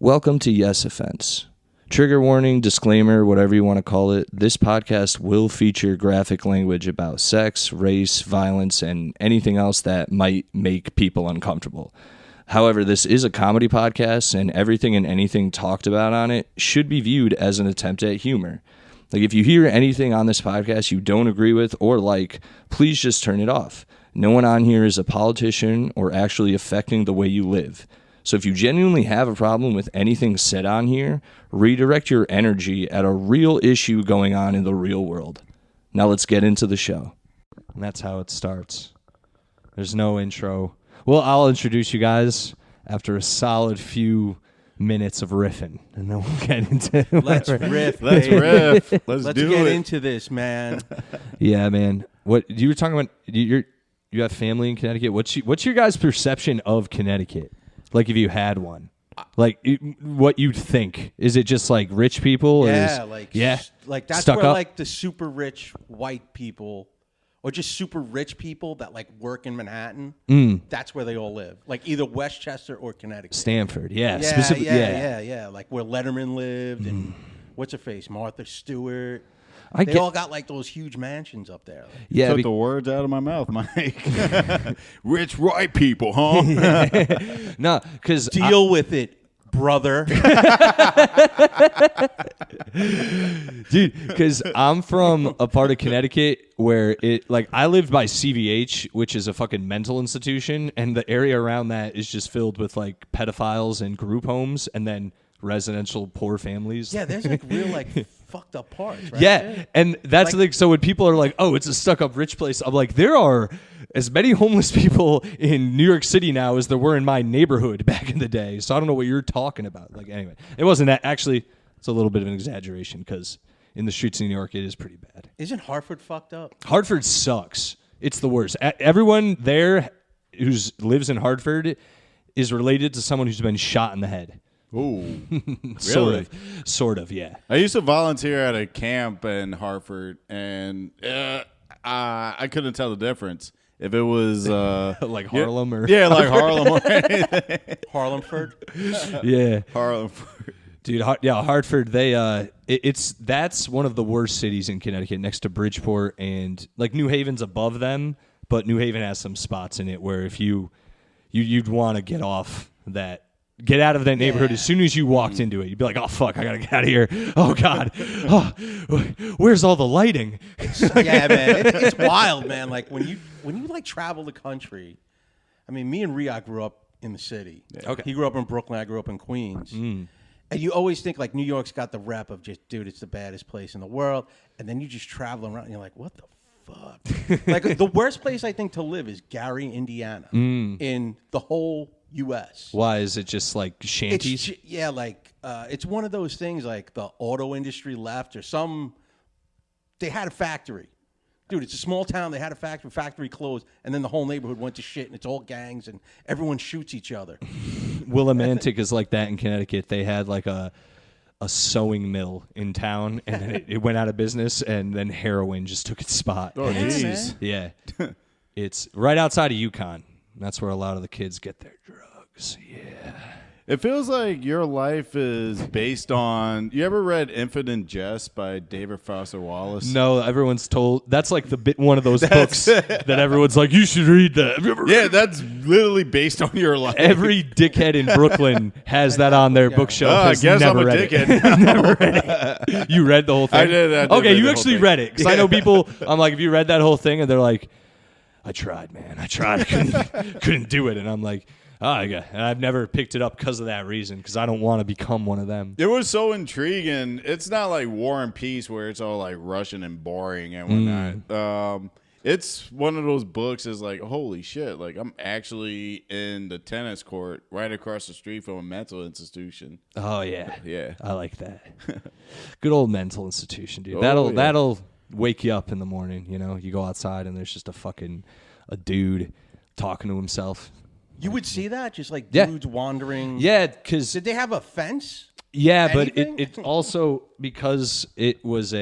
Welcome to Yes Offense. Trigger warning, disclaimer, whatever you want to call it. This podcast will feature graphic language about sex, race, violence, and anything else that might make people uncomfortable. However, this is a comedy podcast, and everything and anything talked about on it should be viewed as an attempt at humor. Like, if you hear anything on this podcast you don't agree with or like, please just turn it off. No one on here is a politician or actually affecting the way you live. So if you genuinely have a problem with anything said on here, redirect your energy at a real issue going on in the real world. Now let's get into the show. And that's how it starts. There's no intro. Well, I'll introduce you guys after a solid few minutes of riffing, and then we'll get into it. Let's riff. Let's riff. Let's do get it. into this, man. Yeah, man. What you were talking about? You have family in Connecticut. What's your guys' perception of Connecticut? Like, if you had one, like what you'd think? Is it just like rich people? Yeah, or like that's stuck where up? like the super rich white people, or just super rich people that like work in Manhattan. That's where they all live. Like either Westchester or Connecticut. Stanford, yeah. Yeah. Like where Letterman lived and what's her face, Martha Stewart. They all got like those huge mansions up there. Yeah, Took the words out of my mouth, Mike. Rich white people, huh? no, because Deal with it, brother. dude, because I'm from a part of Connecticut where I lived by CVH, which is a fucking mental institution, and the area around that is just filled with like pedophiles and group homes, and then residential poor families. Yeah, there's like real like fucked up parts, right? Yeah, and that's the thing. So when people are like, "Oh, it's a stuck-up rich place," I'm like, there are as many homeless people in New York City now as there were in my neighborhood back in the day. So I don't know what you're talking about. Like, anyway, it wasn't that. Actually, it's a little bit of an exaggeration because in the streets of New York, it is pretty bad. Isn't Hartford fucked up? Hartford sucks. It's the worst. Everyone there who lives in Hartford is related to someone who's been shot in the head. Ooh, Sort of, yeah. I used to volunteer at a camp in Hartford, and I couldn't tell the difference if it was like Harlem or like Harlem or anything. Harlemford? Yeah. Harlemford. Dude, Hartford, that's one of the worst cities in Connecticut, next to Bridgeport, and like New Haven's above them, but New Haven has some spots in it where if you'd want to get out of that neighborhood as soon as you walked into it. You'd be like, oh, fuck, I got to get out of here. Oh, God. Oh, where's all the lighting? Yeah, man. It's wild, man. Like, when you like, travel the country, I mean, me and Ryhaad grew up in the city. Yeah. Okay. He grew up in Brooklyn. I grew up in Queens. And you always think, like, New York's got the rep of just, dude, it's the baddest place in the world. And then you just travel around, and you're like, what the fuck? Like, the worst place, I think, to live is Gary, Indiana, in the whole U.S. Why? Is it just like shanties? It's one of those things like the auto industry left or they had a factory. Dude, it's a small town. They had a factory closed, and then the whole neighborhood went to shit, and it's all gangs, and everyone shoots each other. Willimantic is like that in Connecticut. They had like a sewing mill in town, and then it went out of business, and then heroin just took its spot. Oh, jeez. Yeah. It's right outside of Yukon. That's where a lot of the kids get their drugs. Yeah. It feels like your life is based on. You ever read Infinite Jest by David Foster Wallace? No, everyone's told. That's like one of those books that everyone's like, you should read that. Have you ever read that's literally based on your life. Every dickhead in Brooklyn has that on their bookshelf. I guess never I'm a read dickhead. Never read it. You read the whole thing? I did Okay, read you the actually whole thing. read it. Because I know people, I'm like, have you read that whole thing? And they're like, I tried, man. I couldn't do it. And I'm like, and I've never picked it up because of that reason, because I don't want to become one of them. It was so intriguing. It's not like War and Peace where it's all like Russian and boring and whatnot. It's one of those books is like, holy shit, like I'm actually in the tennis court right across the street from a mental institution. Oh, yeah. Yeah. I like that. Good old mental institution, dude. Oh, That'll wake you up in the morning, you know? You go outside and there's just a dude talking to himself. You would see that? Just like dudes wandering? Yeah, because... Did they have a fence? Yeah, Anything? but it also, because it was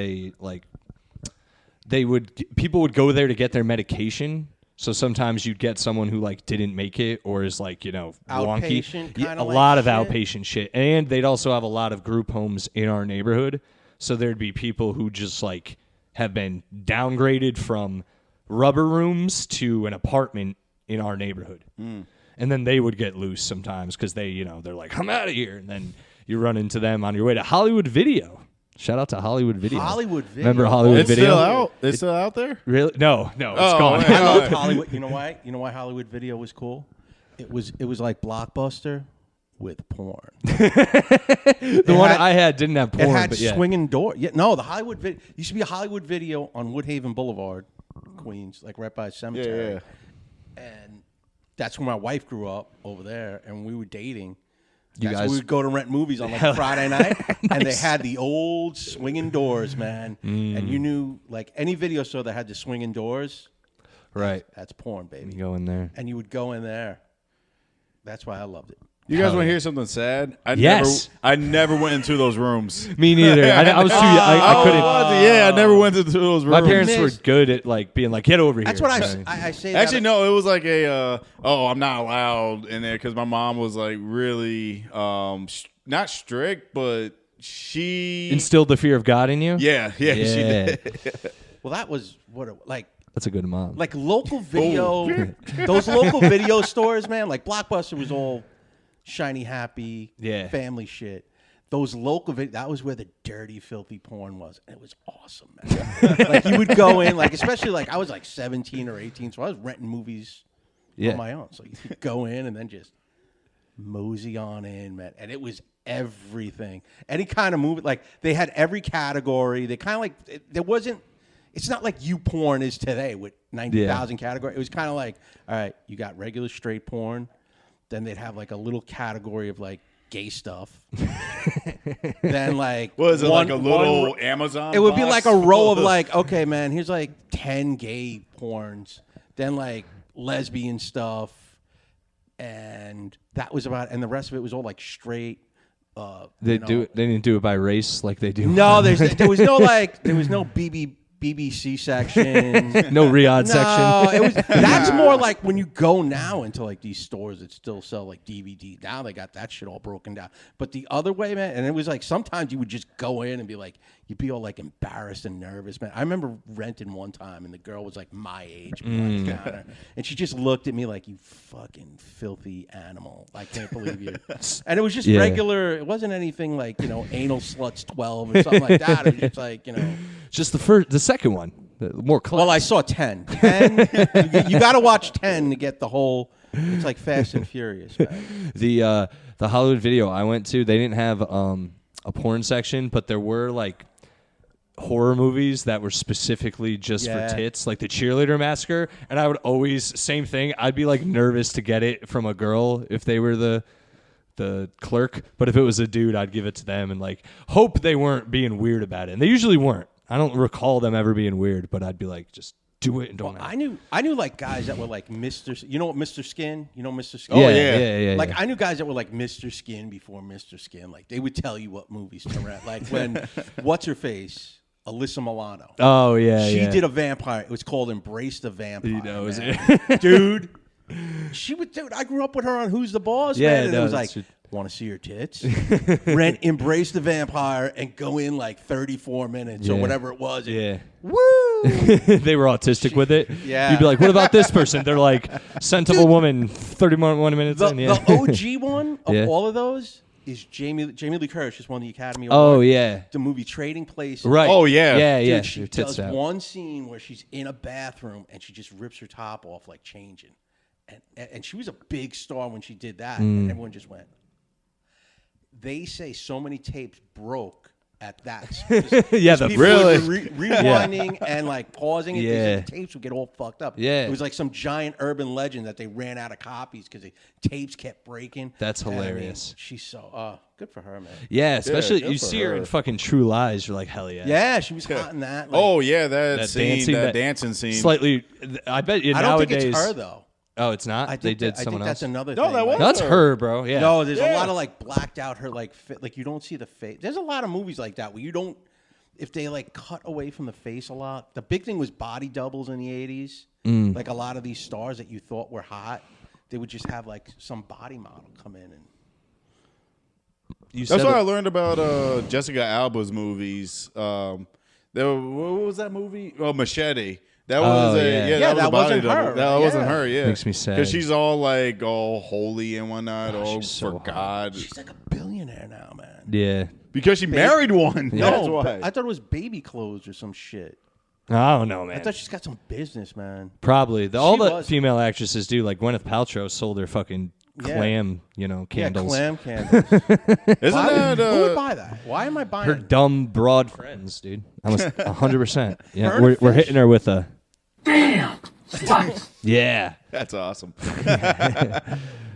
people would go there to get their medication, So sometimes you'd get someone who like didn't make it or is like, wonky. Outpatient kinda a like lot of shit? outpatient shit. And they'd also have a lot of group homes in our neighborhood. So there'd be people who just like have been downgraded from rubber rooms to an apartment in our neighborhood. And then they would get loose sometimes because they're like, I'm out of here. And then you run into them on your way to Hollywood Video. Shout out to Hollywood Video. Hollywood Video. Remember Hollywood It's Video? still out. It's still out there. Really? No, it's gone. man. I loved Hollywood. You know why? You know why Hollywood Video was cool? It was like Blockbuster with porn. The one I had didn't have porn, It had but yeah. swinging door. Yeah, no, the Hollywood Video used to be a Hollywood Video on Woodhaven Boulevard, Queens, like right by a cemetery. Yeah. And that's where my wife grew up over there, and we were dating. You That's guys- where we would go to rent movies on like Friday night, and they had the old swinging doors, man. And you knew like any video store that had the swinging doors, Right. that's porn, baby. You go in there. And you would go in there. That's why I loved it. You guys Hell want to yeah. hear something sad? Yes. I never went into those rooms. Me neither. I was too. I couldn't. Yeah, I never went into those rooms. My parents Miss- were good at like being like, get over here. That's what I say. That Actually, no, it was like a, I'm not allowed in there because my mom was like really, not strict, but she Instilled the fear of God in you. Yeah, she did. Well, that was what like That's a good mom. like local video. Those local video stores, man. Like Blockbuster was all shiny, happy, Yeah. family shit. Those local that was where the dirty, filthy porn was, and it was awesome, man. Like you would go in, like especially like I was like 17 or 18, so I was renting movies on my own. So you could go in and then just mosey on in, man, and it was everything. Any kind of movie, like they had every category. They kind of like there wasn't. It's not like YouPorn is today with 90,000 categories. It was kind of like, all right, you got regular straight porn. Then they'd have like a little category of like gay stuff. Then like Was it like a little one- Amazon? It would be box like a row of full like, okay, man, here's like 10 gay porns. Then like lesbian stuff. And that was about, and the rest of it was all like straight. They didn't do it by race like they do. No, there was no like, there was no BBC section. No Ryhaad No, section. it was. That's more like when you go now into like these stores that still sell like DVD. Now they got that shit all broken down. But the other way, man, and it was like sometimes you would just go in and be like, you'd be all like embarrassed and nervous, man. I remember renting one time and the girl was like my age behind the counter, and she just looked at me like, you fucking filthy animal. I can't believe you. And it was just regular. It wasn't anything like anal sluts 12 or something like that. It was just like Just the second one, the more class. Well, I saw 10. 10 you got to watch 10 to get the whole. It's like Fast and Furious, man. The Hollywood Video I went to, they didn't have a porn section, but there were like horror movies that were specifically just for tits, like the Cheerleader Massacre. And I would always, same thing, I'd be like nervous to get it from a girl if they were the clerk, but if it was a dude, I'd give it to them and like hope they weren't being weird about it. And they usually weren't. I don't recall them ever being weird, but I'd be like, just do it and don't. I knew like guys that were like Mr. You know what Mr. Skin? You know Mr. Skin? Oh, yeah. Like I knew guys that were like Mr. Skin before Mr. Skin. Like they would tell you what movies to rent. Like when what's her face? Alyssa Milano. Oh yeah, She yeah. did a vampire. It was called Embrace the Vampire. He knows man. it. Dude. Dude, I grew up with her on Who's the Boss, Yeah, man. And no, it was that's like, want to see her tits? Rent Embrace the Vampire and go in like 34 minutes or whatever it was. Yeah. Woo! They were autistic with it. Yeah. You'd be like, what about this person? They're like, sensible woman, 31 minutes in. Yeah. The OG one of Yeah. all of those is Jamie Lee Curtis just won the Academy Oh, Award. yeah. The movie Trading Places. Right. Oh, yeah. Yeah, Dude, yeah. she Your tits does out. one scene where she's in a bathroom and she just rips her top off like changing. And she was a big star when she did that. And everyone just went. They say so many tapes broke at that. Yeah, People really? were rewinding and like pausing it. Yeah. The tapes would get all fucked up. Yeah. It was like some giant urban legend that they ran out of copies because the tapes kept breaking. That's And, I mean, hilarious. she's so good for her, man. Yeah, especially good you for see her her. in fucking True Lies. You're like, hell yeah. Yeah, she was hot in that. Like, Oh yeah, that That scene, dancing, that dancing scene. Slightly, I bet you I don't nowadays. think it's her though. Oh, it's not? I They think did I someone think that's else. another No, thing. that like- was That's her, bro. Yeah. No, there's a Yeah. lot of like blacked out her like like you don't see the face. There's a lot of movies like that where you don't if they like cut away from the face a lot. The big thing was body doubles in the 80s. Like a lot of these stars that you thought were hot, they would just have like some body model come in and. That's what I learned about Jessica Alba's movies. What was that movie? Oh, Machete. That was that wasn't her. That wasn't her. Yeah, makes me sad because she's all like all holy and whatnot, all so for God. She's like a billionaire now, man. Yeah. Because she married one. No, That's why. I thought it was baby clothes or some shit. I don't know, man. I thought she's got some business, man. Probably. All the was. female actresses do. Like Gwyneth Paltrow sold her fucking clam, candles. Yeah, clam candles. Who would buy that? Why am I buying Her it? dumb broad friends, dude. Almost 100%. Yeah, we're hitting her with a. Damn. Yeah. That's awesome.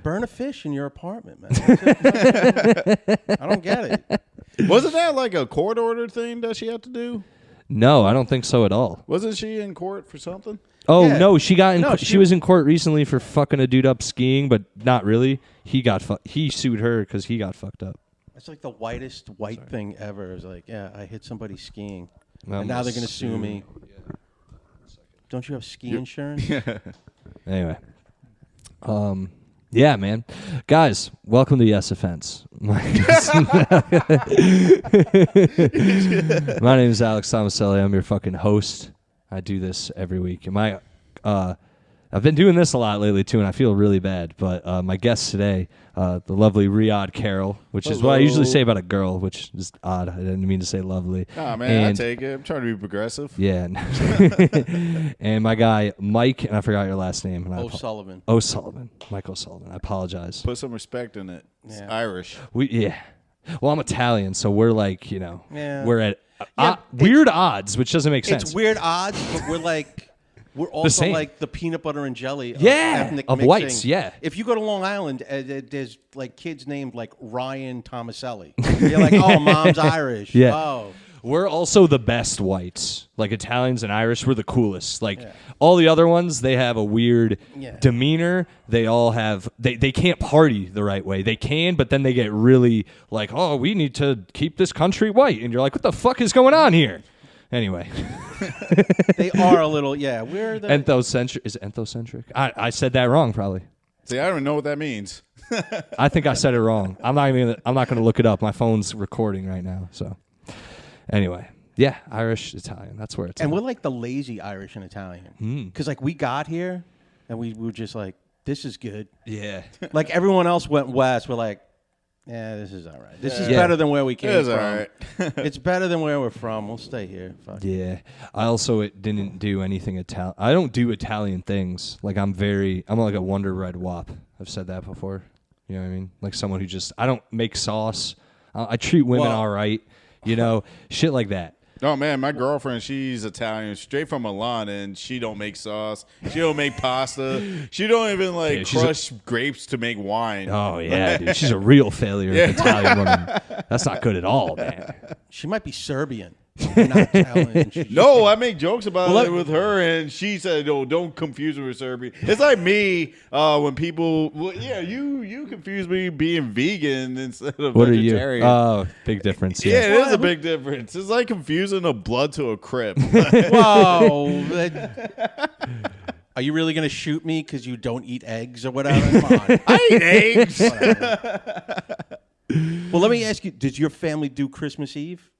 Burn a fish in your apartment, man. I don't get it. Wasn't that like a court order thing that she had to do? No, I don't think so at all. Wasn't she in court for something? Oh Yeah. no, she got in. No, she was in court recently for fucking a dude up skiing, but not really. He sued her because he got fucked up. It's like the whitest white thing ever. It's like, yeah, I hit somebody skiing, I'm and now they're gonna gonna sue me. Don't you have ski insurance? Anyway, yeah, man, guys, welcome to Yes Offense. My name is Alex Tomaselli. I'm your fucking host. I do this every week. I've been doing this a lot lately too, and I feel really bad. But my guest today, the lovely Ryhaad Carroll, which is what I usually say about a girl, which is odd. I didn't mean to say lovely. Oh man, I take it. I'm trying to be progressive. Yeah. And my guy Mike, and I forgot your last name. And O'Sullivan. O'Sullivan. Mike O'Sullivan. I apologize. Put some respect in it. It's Irish. Well, I'm Italian, so we're like, Yeah. we're at weird odds, which doesn't make sense. It's weird odds, but we're also same. like the peanut butter and jelly of Yeah, ethnic of mixing. whites, yeah. If you go to Long Island, there's like kids named like Ryan Tomaselli. You're like, oh, mom's Irish. Yeah. Oh. We're also the best whites. Like Italians and Irish, we're the coolest. Like all the other ones, they have a weird demeanor. They all have they can't party the right way. They can, but then they get really like, oh, we need to keep this country white. And you're like, what the fuck is going on here? Anyway. They are a little, we're the... Enthocentric. Is it enthocentric? I said that wrong, probably. See, I don't even know what that means. I think I said it wrong. I'm not gonna look it up. My phone's recording right now. So anyway, yeah, Irish, Italian. That's where it's. And at. we're like the lazy Irish and Italian. Because like we got here and we were just like, this is good. Yeah. Like everyone else went west. We're like, yeah, this is all right. This is better than where we came It is from. all right. It's better than where we're from. We'll stay here. Fuck. Yeah. I also didn't do anything Italian. I don't do Italian things. Like I'm like a Wonder Red Wop. I've said that before. You know what I mean? Like someone who I don't make sauce. I treat women all right. Shit like that. Oh man, my girlfriend, she's Italian, straight from Milan, and she don't make sauce. She don't make pasta. She don't even crush grapes to make wine. Oh yeah, dude. She's a real failure of Italian woman. That's not good at all, man. She might be Serbian. Not Italian. No, I make jokes about it with her, and she said, "Oh, don't confuse me with Serbian." It's like me when people, you confuse me being vegan instead of what vegetarian. Are you? Oh, big difference. Yeah, it is a big difference. It's like confusing a blood to a crip. Whoa. Are you really going to shoot me because you don't eat eggs or whatever? Come on. I eat eggs. Well, let me ask you, did your family do Christmas Eve?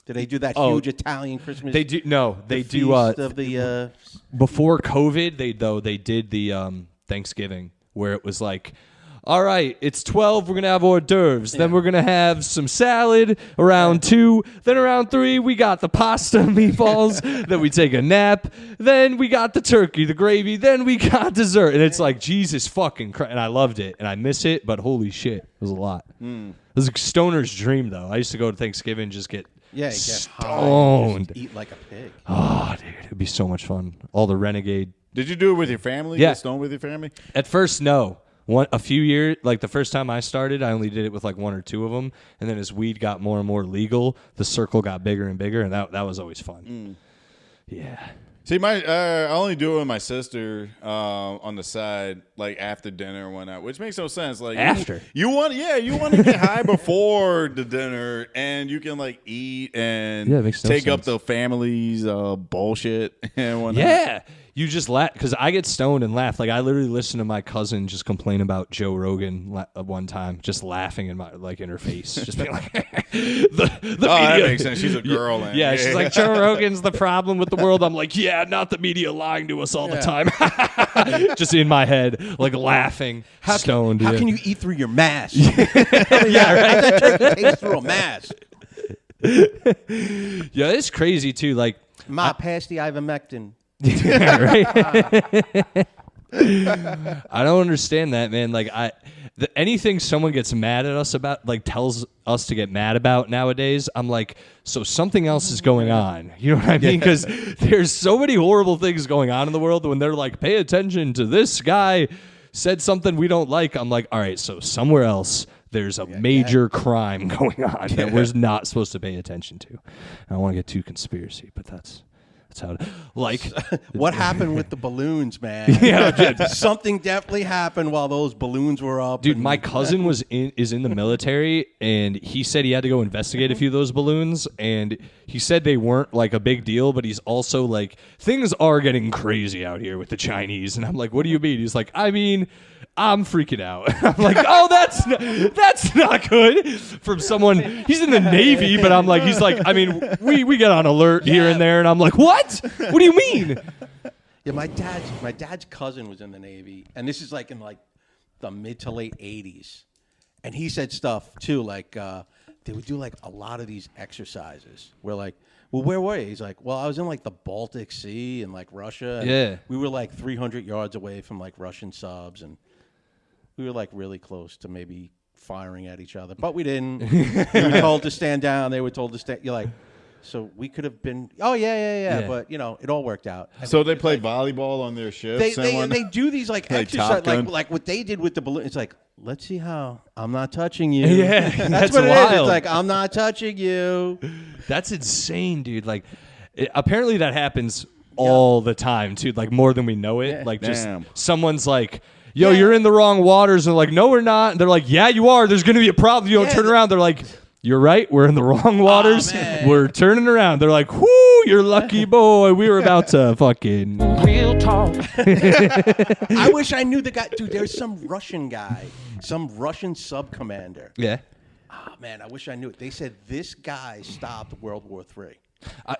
Do they do that huge Italian Christmas? They do. No, they do. Feast of the before COVID, they did the Thanksgiving where it was like, all right, it's 12. We're gonna have hors d'oeuvres. Then we're gonna have some salad around 2. Then around 3, we got the pasta meatballs. Then we take a nap. Then we got the turkey, the gravy. Then we got dessert. And it's like Jesus fucking Christ. And I loved it, and I miss it, but holy shit, it was a lot. It was a stoner's dream, though. I used to go to Thanksgiving and just get. get stoned. high, just eat like a pig. Oh, dude, it'd be so much fun. All the renegade. Did you do it with your family? Yeah. Get stoned with your family? At first, no. A few years, like the first time I started, I only did it with like 1 or 2 of them, and then as weed got more and more legal, the circle got bigger and bigger, and that was always fun. Yeah. See, I only do it with my sister on the side, like after dinner and whatnot, which makes no sense. Like After? you want to get high before the dinner, and you can like eat and Yeah, it makes no take up sense. the family's bullshit and whatnot. Yeah. You just laugh because I get stoned and laugh. Like I literally listened to my cousin just complain about Joe Rogan one time, just laughing in her face, just being like, "The media." That makes sense. She's a girl. Yeah, she's like, Joe Rogan's the problem with the world. I'm like, yeah, not the media lying to us all the time. Just in my head, like laughing, stoned. How can you eat through your mask? Yeah, right. That turkey tastes through a mask. Yeah, it's crazy too. Like, Pass the ivermectin. right? I don't understand that, man. Like anything someone gets mad at us about, like tells us to get mad about nowadays, I'm like, so something else is going on. You know what I mean? Because there's so many horrible things going on in the world. When they're like, pay attention to this guy said something we don't like. I'm like, all right, so somewhere else there's a major crime going on that we're not supposed to pay attention to. I don't want to get too conspiracy, but that's how what happened with the balloons, man? Yeah, something definitely happened while those balloons were up. Dude, my cousin is in the military, and he said he had to go investigate a few of those balloons, and he said they weren't like a big deal, but he's also like, things are getting crazy out here with the Chinese, and I'm like, what do you mean? He's like, I mean, I'm freaking out. I'm like, oh, that's not good from someone. He's in the Navy, but I'm like, he's like, I mean, we get on alert here and there, and I'm like, what? What do you mean? Yeah, my dad's cousin was in the Navy, and this is like in like the mid to late '80s, and he said stuff too, like they would do like a lot of these exercises. We're like, well, where were you? He's like, well, I was in like the Baltic Sea and like Russia. And yeah, we were like 300 yards away from like Russian subs, and we were like really close to maybe firing at each other, but we didn't. We were told to stand down. They were told to stand. You're like, so we could have been. Oh yeah. But you know, it all worked out. So they play volleyball on their ships. They do these like exercise, like what they did with the balloon. It's like, let's see how I'm not touching you. Yeah, that's what wild. It is. It's like, I'm not touching you. That's insane, dude. Like, apparently that happens all the time too. Like more than we know it. Yeah. Like just someone's like, yo, you're in the wrong waters. And they're like, no, we're not. And they're like, yeah, you are. There's going to be a problem. You don't turn around. They're like, you're right. We're in the wrong waters. We're turning around. They're like, whoo, you're lucky boy. We were about to fucking real talk. I wish I knew the guy. Dude, there's some Russian guy, some Russian sub commander. Yeah. Oh, man, I wish I knew it. They said this guy stopped World War III.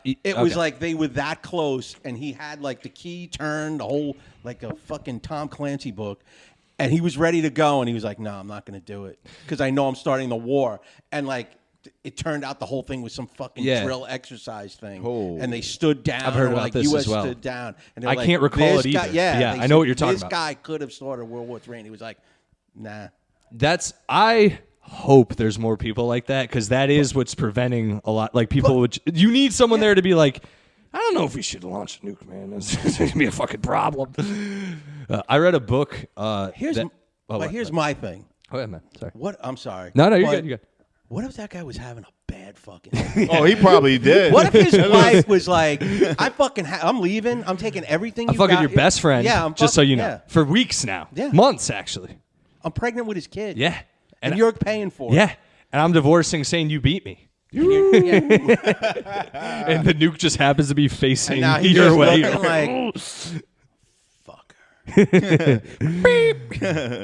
It was like they were that close, and he had like the key turned, the whole like a fucking Tom Clancy book, and he was ready to go, and he was like, "No, I'm not going to do it because I know I'm starting the war." And like, it turned out the whole thing was some fucking drill exercise thing, and they stood down. I've heard about like, this US as well. Stood down, and I can't recall it either. Yeah, I know what you're talking about. This guy could have started World War III, and he was like, "Nah." I hope there's more people like that, because that is what's preventing a lot. Like people, you need someone there to be like, I don't know if we should launch a nuke, man. It's gonna be a fucking problem. I read a book. Here's my thing. Oh yeah, man. Sorry. What? I'm sorry. No, you're good. You're good. What if that guy was having a bad fucking day? Oh, he probably did. What if his wife was like, I'm leaving. I'm taking everything I'm fucking your best friend. Yeah, just so you know. For weeks now. Yeah. Months, actually. I'm pregnant with his kid. Yeah. And you're paying for it. Yeah. And I'm divorcing saying you beat me. And the nuke just happens to be facing your way. Like,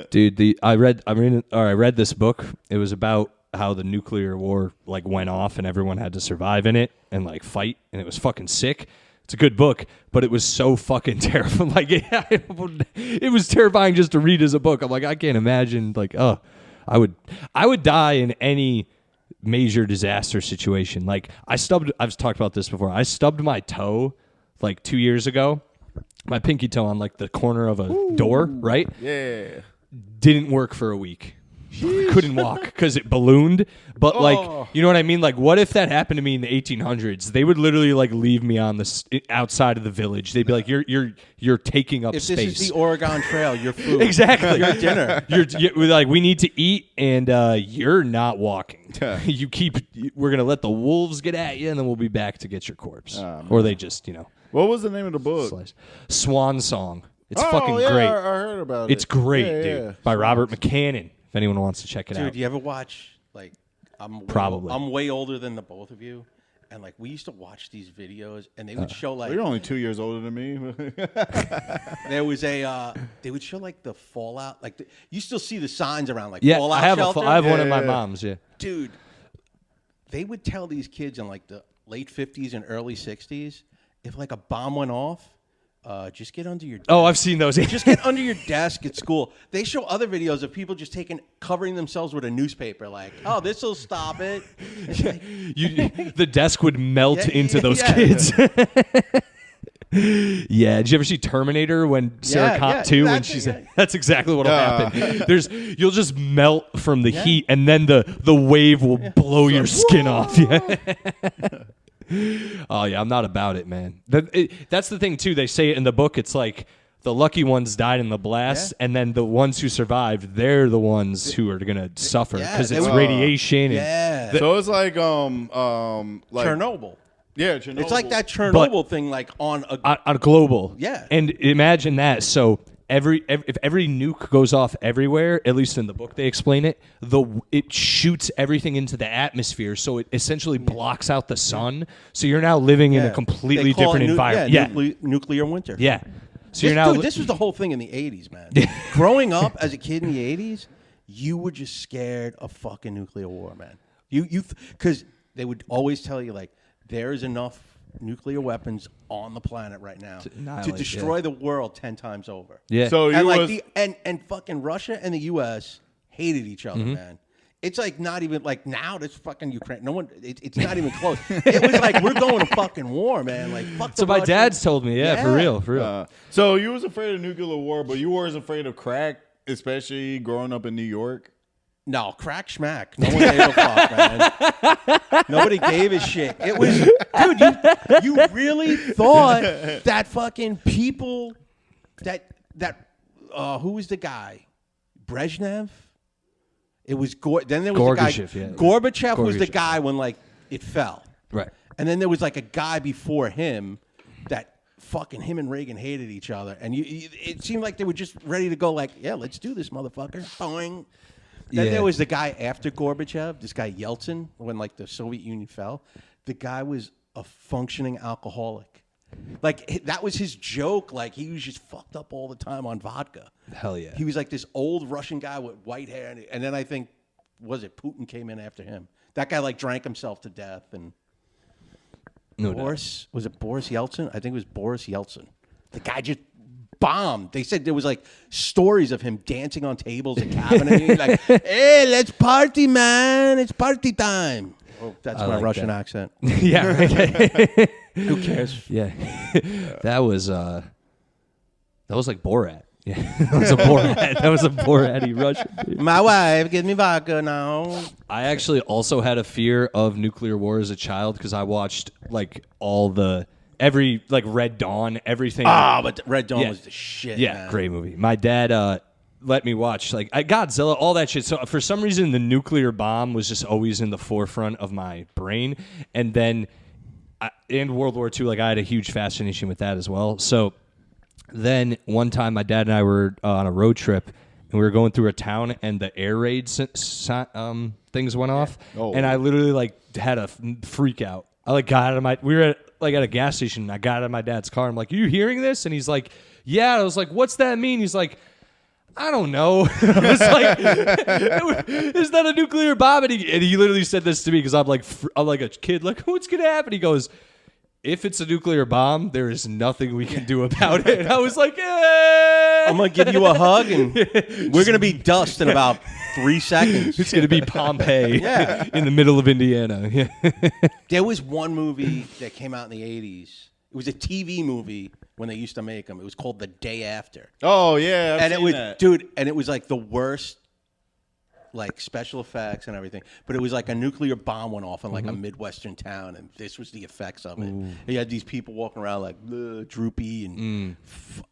dude, I read this book. It was about how the nuclear war like went off and everyone had to survive in it and like fight, and it was fucking sick. It's a good book, but it was so fucking terrifying. Like it was terrifying just to read as a book. I'm like, I can't imagine. Like, I would die in any major disaster situation. Like I've talked about this before. I stubbed my toe like 2 years ago. My pinky toe on like the corner of a door, right? Yeah. Didn't work for a week. Couldn't walk because it ballooned. But like, you know what I mean? Like, what if that happened to me in the 1800s? They would literally like leave me on the outside of the village. They'd be like, "You're taking up space." If this is the Oregon Trail, your food, exactly, your dinner. You're like, we need to eat, and you're not walking. We're gonna let the wolves get at you, and then we'll be back to get your corpse. Or they just, What was the name of the book? Swan Song. It's great. great. I heard about it. It's great, dude. By Robert McCannon. If anyone wants to check it out. Dude, you ever watch, like, I'm Probably. I'm way older than the both of you, and like we used to watch these videos, and they would show like You're only 2 years older than me. there was a they would show like the fallout, like you still see the signs around like Yeah, fallout I have shelter. I have one of my mom's. Yeah, Dude, they would tell these kids in like the late 50s and early 60s, if like a bomb went off, just get under your desk. Oh, I've seen those. Just get under your desk at school. They show other videos of people just covering themselves with a newspaper, like, oh, this will stop it. Like, the desk would melt into those kids. Yeah, did you ever see Terminator when Sarah Connor 2 when she's that's exactly what'll happen. You'll just melt from the heat, and then the wave will blow your skin off. Yeah. Oh yeah, I'm not about it, man. That's the thing too. They say it in the book. It's like the lucky ones died in the blast, and then the ones who survived, they're the ones who are gonna suffer because it's radiation. Yeah. So it's like Chernobyl. Yeah, Chernobyl. It's like that Chernobyl thing, like on global. Yeah. And imagine that. So if every nuke goes off everywhere, at least in the book they explain it, it shoots everything into the atmosphere, so it essentially blocks out the sun. So you're now living in a completely different environment. Yeah, nuclear winter. Yeah. So you're now. Dude, this was the whole thing in the 80s, man. Growing up as a kid in the 80s, you were just scared of fucking nuclear war, man. Because they would always tell you, like, there is enough nuclear weapons on the planet right now to destroy the world 10 times over. Yeah. So and fucking Russia and the U.S. hated each other, man. It's like not even like now. This fucking Ukraine. No one. It's not even close. It was like we're going to fucking war, man. Like fuck. So my dad's told me, for real. So you was afraid of nuclear war, but you weren't afraid of crack, especially growing up in New York. No, crack schmack. No one gave a fuck, man. Nobody gave a shit. It was, dude, you really thought that fucking people, who was the guy? Brezhnev? It was, then there was Gorbachev, the guy, Gorbachev was the guy when, like, it fell. Right. And then there was, like, a guy before him that fucking him and Reagan hated each other. And it seemed like they were just ready to go, like, yeah, let's do this, motherfucker. Boing. Then there was the guy after Gorbachev, this guy Yeltsin, when like the Soviet Union fell. The guy was a functioning alcoholic. Like that was his joke. Like he was just fucked up all the time on vodka. Hell yeah. He was like this old Russian guy with white hair. And then I think, Putin came in after him. That guy like drank himself to death. And was it Boris Yeltsin? I think it was Boris Yeltsin. The guy just bombed. They said there was like stories of him dancing on tables and cabinets. Like, hey, let's party, man! It's party time. Oh, that's my Russian accent. Yeah, right. Who cares? Yeah, that was like Borat. Yeah, that was a Borat-y Russian. My wife gives me vodka now. I actually also had a fear of nuclear war as a child because I watched like every like Red Dawn, everything. But Red Dawn was the shit. Yeah, man. great movie. My dad let me watch like Godzilla, all that shit. So for some reason, the nuclear bomb was just always in the forefront of my brain. And then in World War II, like I had a huge fascination with that as well. So then one time, my dad and I were on a road trip, and we were going through a town, and the air raid things went off, and I literally like had a freak out. I like got out of we were at a gas station, and I got out of my dad's car. I'm like, "Are you hearing this?" And he's like, "Yeah." I was like, "What's that mean?" He's like, "I don't know." I was like, "Is that a nuclear bomb?" And he literally said this to me because I'm like a kid, like, "What's gonna happen?" He goes, "If it's a nuclear bomb, there is nothing we can do about it." And I was like, I'm going to give you a hug, and we're going to be dust in about 3 seconds. It's going to be Pompeii in the middle of Indiana. Yeah. There was one movie that came out in the 80s. It was a TV movie when they used to make them. It was called The Day After. Oh, yeah. I've seen that. Dude, and it was like the worst, like special effects and everything, but it was like a nuclear bomb went off in like a Midwestern town, and this was the effects of it. You had these people walking around like droopy, and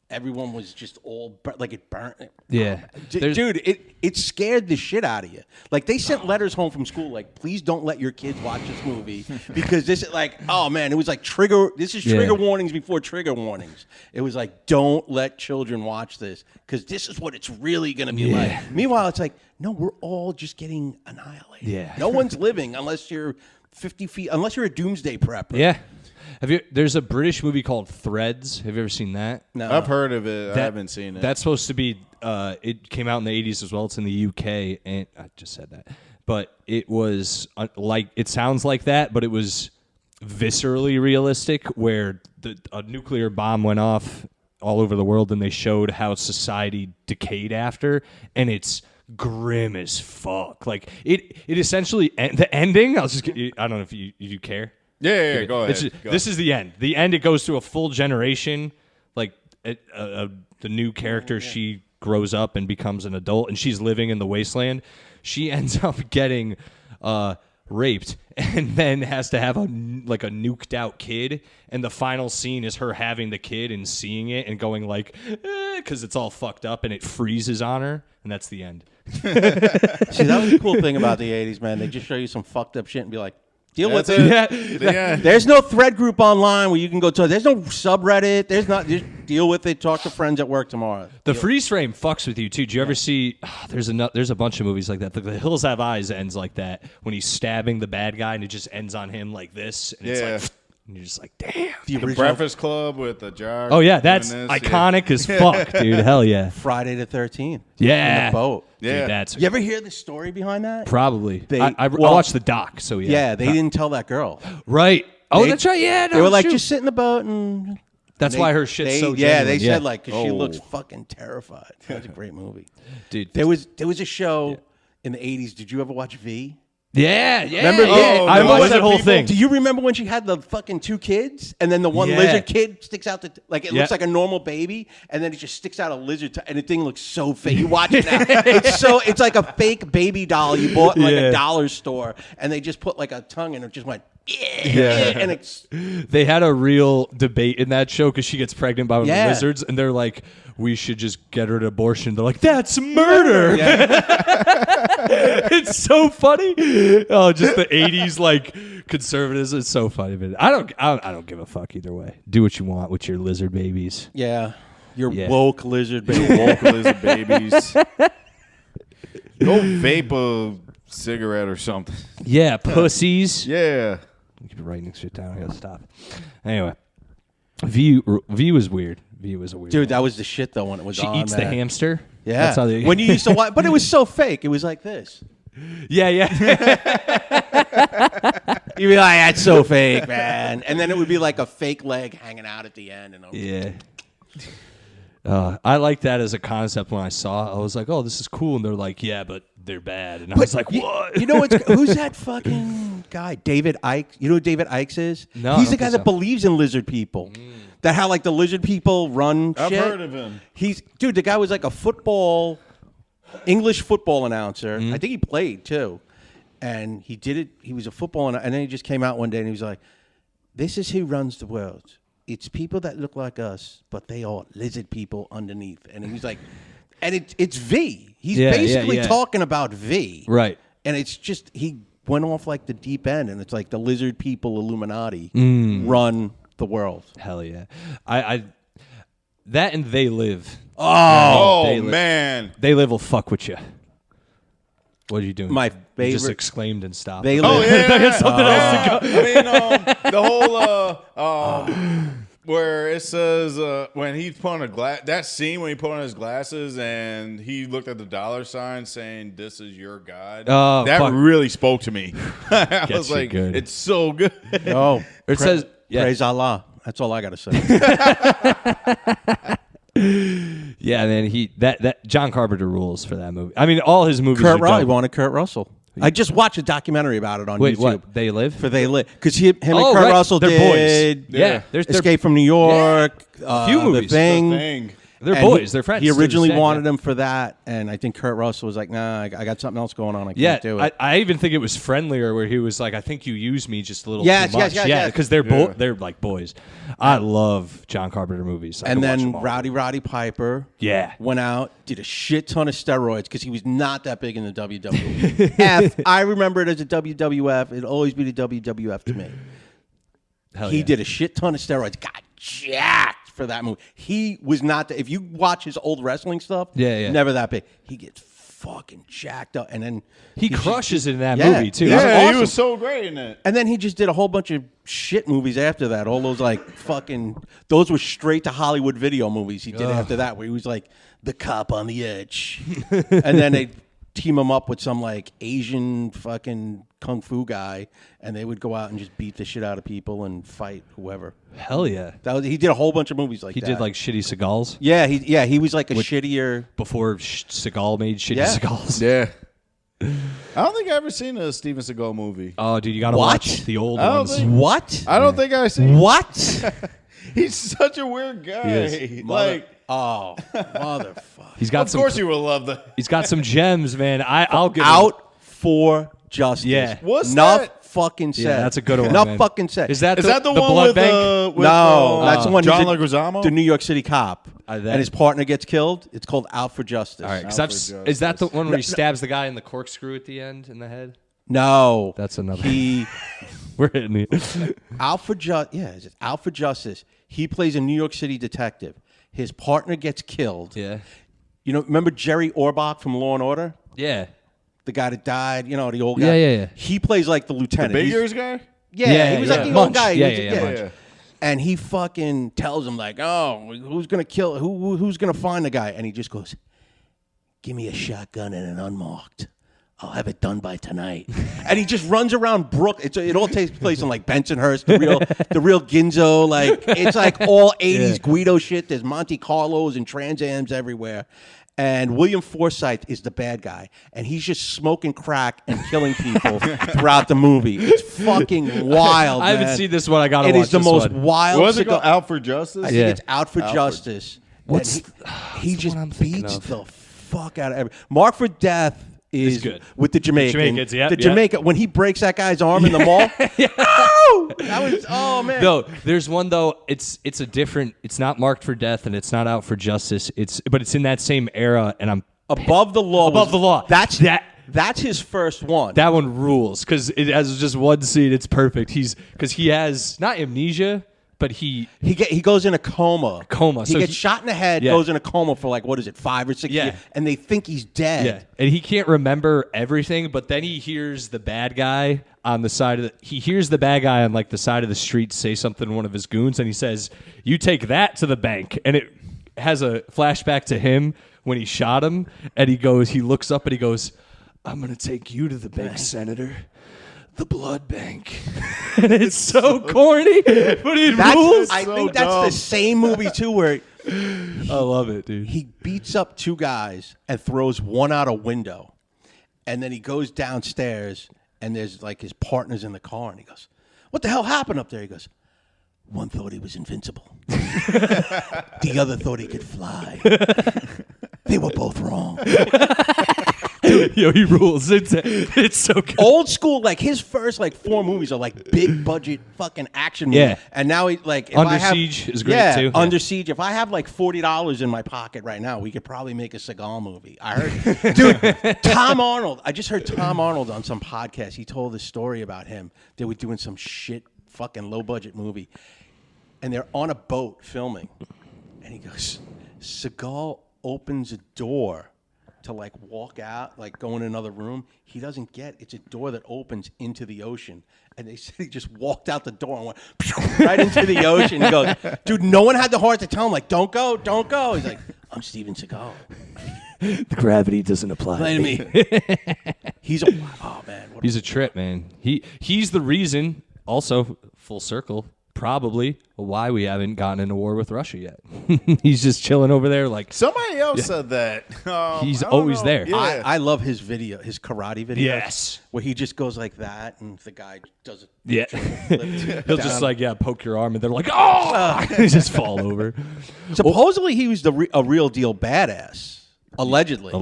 everyone was just all like it burnt. Yeah. Dude, it scared the shit out of you. Like they sent letters home from school like, please don't let your kids watch this movie because this is like, oh man, it was like trigger warnings before trigger warnings. It was like, don't let children watch this because this is what it's really going to be like. Meanwhile, it's like, no, we're all just getting annihilated. Yeah. No one's living unless you're 50 feet, unless you're a doomsday prepper. Yeah. There's a British movie called Threads. Have you ever seen that? No. I've heard of it. I haven't seen it. That's supposed to be, it came out in the 80s as well. It's in the UK. And I just said that. But it was it sounds like that, but it was viscerally realistic where a nuclear bomb went off all over the world and they showed how society decayed after. And it's grim as fuck. Like, it essentially, the ending, I don't know if you care. Yeah, go ahead. This is the end. The end, it goes through a full generation. Like, the new character, she grows up and becomes an adult, and she's living in the wasteland. She ends up getting raped and then has to have a nuked out kid. And the final scene is her having the kid and seeing it and going like, because it's all fucked up, and it freezes on her. And that's the end. See, that was the cool thing about the 80s, man. They just show you some fucked up shit and be like, deal with it. Yeah. There's no thread group online where you can go to. There's no subreddit. There's not. Just deal with it. Talk to friends at work tomorrow. The freeze frame fucks with you too. Do you ever see? There's a bunch of movies like that. The Hills Have Eyes ends like that when he's stabbing the bad guy and it just ends on him like this. And it's like, and you're just like, damn. The Breakfast Club with the jar. Oh yeah, that's iconic as fuck, dude. Hell yeah. Friday the 13th. Yeah. In the boat. Yeah. Dude, you ever hear the story behind that? Probably. I watched the doc, so yeah. Yeah, they didn't tell that girl. Right. Oh, that's right. Yeah. No, they were like, just sit in the boat and. That's why her shit's so genuine. Yeah, they said like, because she looks fucking terrified. That's a great movie, dude. There was a show in the 80s. Did you ever watch V? Yeah. Remember? I watched that whole thing. Do you remember when she had the fucking two kids, and then the one lizard kid sticks out it looks like a normal baby, and then it just sticks out a lizard, and the thing looks so fake. You watch it now. It's like a fake baby doll you bought in like a dollar store, and they just put like a tongue, and it just went. And they had a real debate in that show because she gets pregnant by one of the lizards, and they're like, we should just get her an abortion. They're like, that's murder. It's so funny. Oh, just the 80s like conservatives. It's so funny. But I don't give a fuck either way. Do what you want with your lizard babies. Yeah. Your woke lizard babies. Woke lizard babies. Go vape a cigarette or something. Yeah, pussies. Yeah. I keep writing shit down. I gotta stop. Anyway, V was weird. V was a weird. Dude, one. that was the shit though when it was She on. eats the hamster. Yeah. That's how when you used to watch, but it was so fake. It was like this. Yeah. You'd be like, that's so fake, man. And then it would be like a fake leg hanging out at the end. I like that as a concept when I saw it. I was like, oh, this is cool. And they're like, yeah, but they're bad. And I was like, what? You know who's that fucking guy? David Icke. You know who David Icke is? No. He's the guy that believes in lizard people. That how like the lizard people run shit. I've heard of him. Dude, the guy was like a English football announcer. I think he played too. And he did it. He was a football announcer. And then he just came out one day and he was like, this is who runs the world. It's people that look like us, but they are lizard people underneath. And he was like, and it's V. He's basically talking about V. Right. And it's just, he went off like the deep end, and it's like the lizard people Illuminati run the world. Hell yeah. I that and They Live. Oh, man. They Live will fuck with you. What are you doing? My favorite. You just exclaimed and stopped. They Live. Oh, yeah. Something else to go. I mean, the whole where it says when he put on that scene when he put on his glasses and he looked at the dollar sign saying, "This is your God." Oh, that really spoke to me. I was like, good. "It's so good." Oh, it says, "Praise Allah." That's all I got to say. Yeah, man. That John Carpenter rules for that movie. I mean, all his movies. He wanted Kurt Russell. I just watched a documentary about it on YouTube. What? They Live? For They Live. Because him and Kurt Russell they're did boys. Yeah. Escape from New York. A few movies. The Thing. They're And boys. They're friends. He to this originally day, wanted yeah. him for that, and I think Kurt Russell was like, "Nah, I got something else going on. I Yeah, can't do it." I even think it was friendlier where he was like, "I think you used me just a little Yes, too much." yes, yes. Because they're they're like boys. I love John Carpenter movies. I And can watch then them all. Roddy Piper Yeah. went out, did a shit ton of steroids because he was not that big in the WWF. I remember it as a WWF. It'll always be the WWF to me. Hell He yeah. did a shit ton of steroids, got jacked for that movie. He was not, if you watch his old wrestling stuff, Yeah. never that big. He gets fucking jacked up, and then He crushes in that Yeah. movie too. Yeah. Yeah, awesome. he was so great in it. And then he just did a whole bunch of shit movies after that. All those like fucking, those were straight to Hollywood video movies he did after that, where he was like the cop on the edge. And then they team him up with some like Asian fucking kung fu guy, and they would go out and just beat the shit out of people and fight whoever. Hell yeah. He did a whole bunch of movies like He that. did like shitty Segals He was like a shittier. before Segal made shitty Yeah. Segals. Yeah. I don't think I've ever seen a Steven Seagal movie. Oh, dude, you gotta What? watch the old I don't ones. think- What? I don't think I've seen. What? He's such a weird guy. is. Like, Oh, motherfucker. He's got of some. course you will love that. He's got some gems, man. I'll give him. Out for justice. Yeah. What's Enough that? fucking said. Yeah, that's a good one. Enough man. fucking said. Is that Is the, that the one blood with bank? No, that's the one. John he's Leguizamo? the New York City cop, that- and his partner gets killed. It's called Out for Justice. All right, 'cause Out that's, for is that the justice. one where he stabs the guy in the corkscrew at the end in the head? No, That's another. He We're hitting it. Out for It's Out for Justice. He plays a New York City detective. His partner gets killed. Yeah. You know, remember Jerry Orbach from Law and Order? Yeah. The guy that died. You know, the old guy. Yeah. He plays like the lieutenant. Big He's- ears guy? Yeah, he was like the Munch. old guy. Yeah, He was- yeah, Munch. Yeah. And he fucking tells him like, "Oh, who's gonna kill? Who's gonna find the guy?" And he just goes, "Give me a shotgun and an unmarked. I'll have it done by tonight." And he just runs around It all takes place in like Bensonhurst, the real Ginzo. Like it's like all '80s Guido shit. There's Monte Carlos and Trans Ams everywhere. And William Forsythe is the bad guy, and he's just smoking crack and killing people throughout the movie. It's fucking wild. I haven't man. seen this one. I gotta It watch is the this most one. wild. Was it cigar- called Out for Justice? I Yeah. think it's Out for Justice. What's- He the just one I'm thinking beats of? the fuck out of every. Mark for Death is good. with the Jamaican. Jamaicans, yep, the yep. Jamaican when he breaks that guy's arm in the mall. Oh, that was man. No, there's one though. It's a different. It's not Marked for Death and it's not Out for Justice. But it's in that same era, and I'm Above the Law. Above the Law. That's his first one. that one rules because it has just one scene. It's perfect. Because he has not amnesia, but he goes in a coma. Coma. He So gets he- shot in the head. Yeah. Goes in a coma for like what is it, 5 or 6 Yeah. years, and they think he's dead. yeah, and he can't remember everything. But then he hears the bad guy on the side of the. He hears the bad guy on like the side of the street say something to one of his goons, and he says, "You take that to the bank," and it has a flashback to him when he shot him, and he looks up and he goes, "I'm gonna take you to the bank, Senator, the blood bank." And it's so corny, but it rules. I so think that's dumb. the same movie too, where I love it, dude. he beats up 2 guys and throws one out a window, and then he goes downstairs and there's like his partner's in the car, and he goes, "What the hell happened up there?" He goes, "One thought he was invincible. The other thought he could fly. They were both wrong." Yo, he rules. It's so good. Old school, like his first like 4 movies are like big budget fucking action movies. Yeah. And now he like if Under I have, Siege is great, too. Under Yeah. Siege. If I have like $40 in my pocket right now, we could probably make a Seagal movie. I heard, dude, Tom Arnold. I just heard Tom Arnold on some podcast. He told a story about him. They were doing some shit fucking low budget movie, and they're on a boat filming, and he goes, Seagal opens a door to like walk out, like go in another room. He doesn't get it's a door that opens into the ocean. And they said he just walked out the door and went right into the ocean. He goes, dude, no one had the heart to tell him, like, don't go, don't go. He's like, I'm Steven Seagal. The gravity doesn't apply Play to me. He's a trip, He's a trip, man. He's the reason. Also, full circle. probably why we haven't gotten in a war with Russia yet. He's just chilling over there like... Somebody else said that. He's always there. Yeah. I love his video, his karate video. Yes. Where he just goes like that, and the guy does it. Yeah. He'll just like, poke your arm, and they're like, oh! He just fall over. Supposedly he was a real deal badass. Allegedly.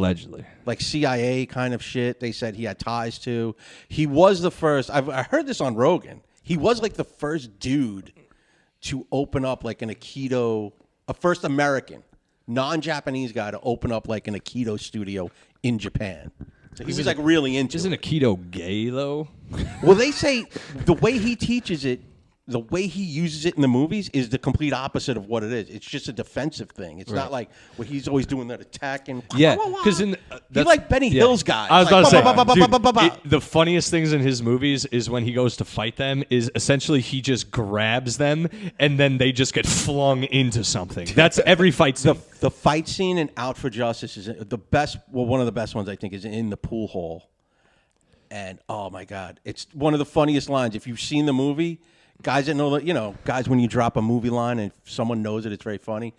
Like CIA kind of shit. They said he had ties to. He was the first. I heard this on Rogan. He was like the first dude to open up like an Aikido, a first American, non-Japanese guy to open up like an Aikido studio in Japan. So he was like really into it. Isn't Aikido gay though? Well, they say the way he teaches it, the way he uses it in the movies is the complete opposite of what it is. It's just a defensive thing. It's not like where he's always doing that attack and because he like Benny Hill's guy. I was about to say, the funniest things in his movies is when he goes to fight them is essentially he just grabs them and then they just get flung into something. That's every fight scene. The fight scene in Out for Justice is the best. Well, one of the best ones I think is in the pool hall. And oh my God, it's one of the funniest lines. If you've seen the movie. Guys that know that, guys, when you drop a movie line and someone knows it, it's very funny.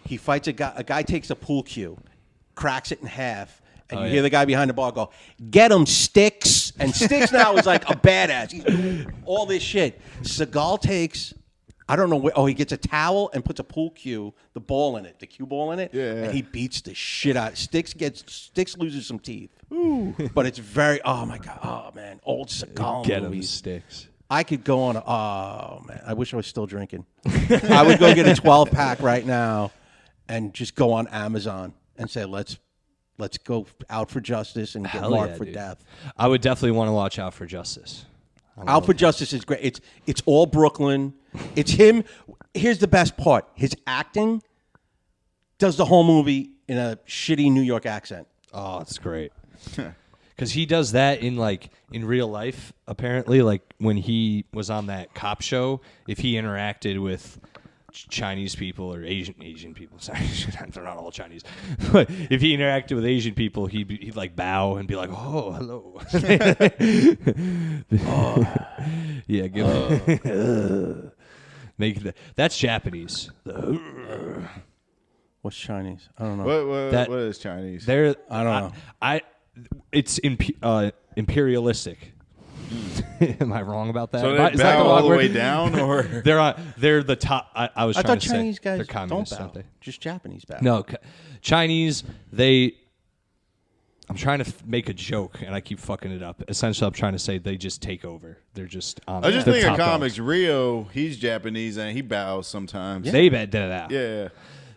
He fights a guy. A guy takes a pool cue, cracks it in half, and you hear the guy behind the bar go, "Get him, Sticks!" And Sticks now is like a badass. He's doing all this shit. Segal takes, I don't know where. Oh, he gets a towel and puts a pool cue, the ball in it, the cue ball in it, and he beats the shit out. Sticks loses some teeth. Ooh. But it's very. Oh my God. Oh man, old Segal Get movies. him, Sticks. I could go on. Oh man, I wish I was still drinking. I would go get a 12-pack right now, and just go on Amazon and say, "Let's go Out for Justice and get marked for death." I would definitely want to watch Out for Justice. Out for Justice is great. It's all Brooklyn. It's him. Here's the best part: his acting does the whole movie in a shitty New York accent. Oh, that's great. Because he does that in real life, apparently. Like when he was on that cop show, if he interacted with Chinese people or Asian people, sorry, they're not all Chinese. But if he interacted with Asian people, he'd like bow and be like, "Oh, hello." Yeah, that's Japanese. What's Chinese? I don't know. What is Chinese? I don't know. It's imperialistic. Am I wrong about that? So they bow all the way down, or they're the top. I was. I trying thought to Chinese say guys they're communists, don't bow. Just Japanese bow. No, Chinese. I'm trying to make a joke, and I keep fucking it up. Essentially, I'm trying to say they just take over. They're just on. I just think of comics. Rio, he's Japanese, and he bows sometimes. Yeah. They did that. Yeah.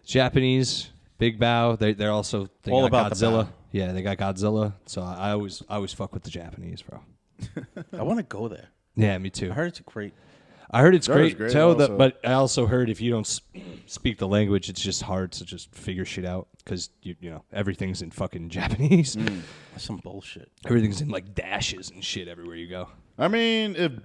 Japanese, big bow. They're also all about Godzilla. the bow. Yeah, they got Godzilla. So I always fuck with the Japanese, bro. I want to go there. Yeah, me too. I heard it's great. I heard it's great too, but I also heard if you don't speak the language, it's just hard to just figure shit out because you know everything's in fucking Japanese. That's some bullshit. Everything's in like dashes and shit everywhere you go. I mean, if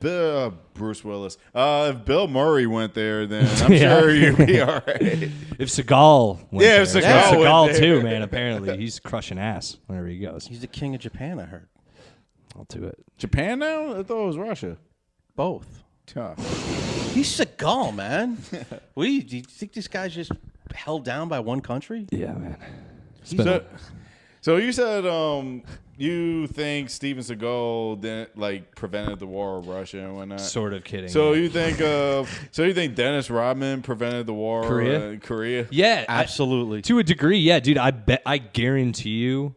Bruce Willis, if Bill Murray went there, then I'm sure you'd be all right. If Segal went there. If Segal went too, there. man. Apparently, he's crushing ass wherever he goes. He's the king of Japan, I heard. I'll do it. Japan now? I thought it was Russia. Both. Tough. He's Segal, man. Do you think this guy's just held down by one country? Yeah, man. So you said you think Steven Seagal prevented the war of Russia and whatnot. Sort of kidding. So you think Dennis Rodman prevented the war in Korea? Yeah, absolutely. To a degree, yeah, dude. I guaranteed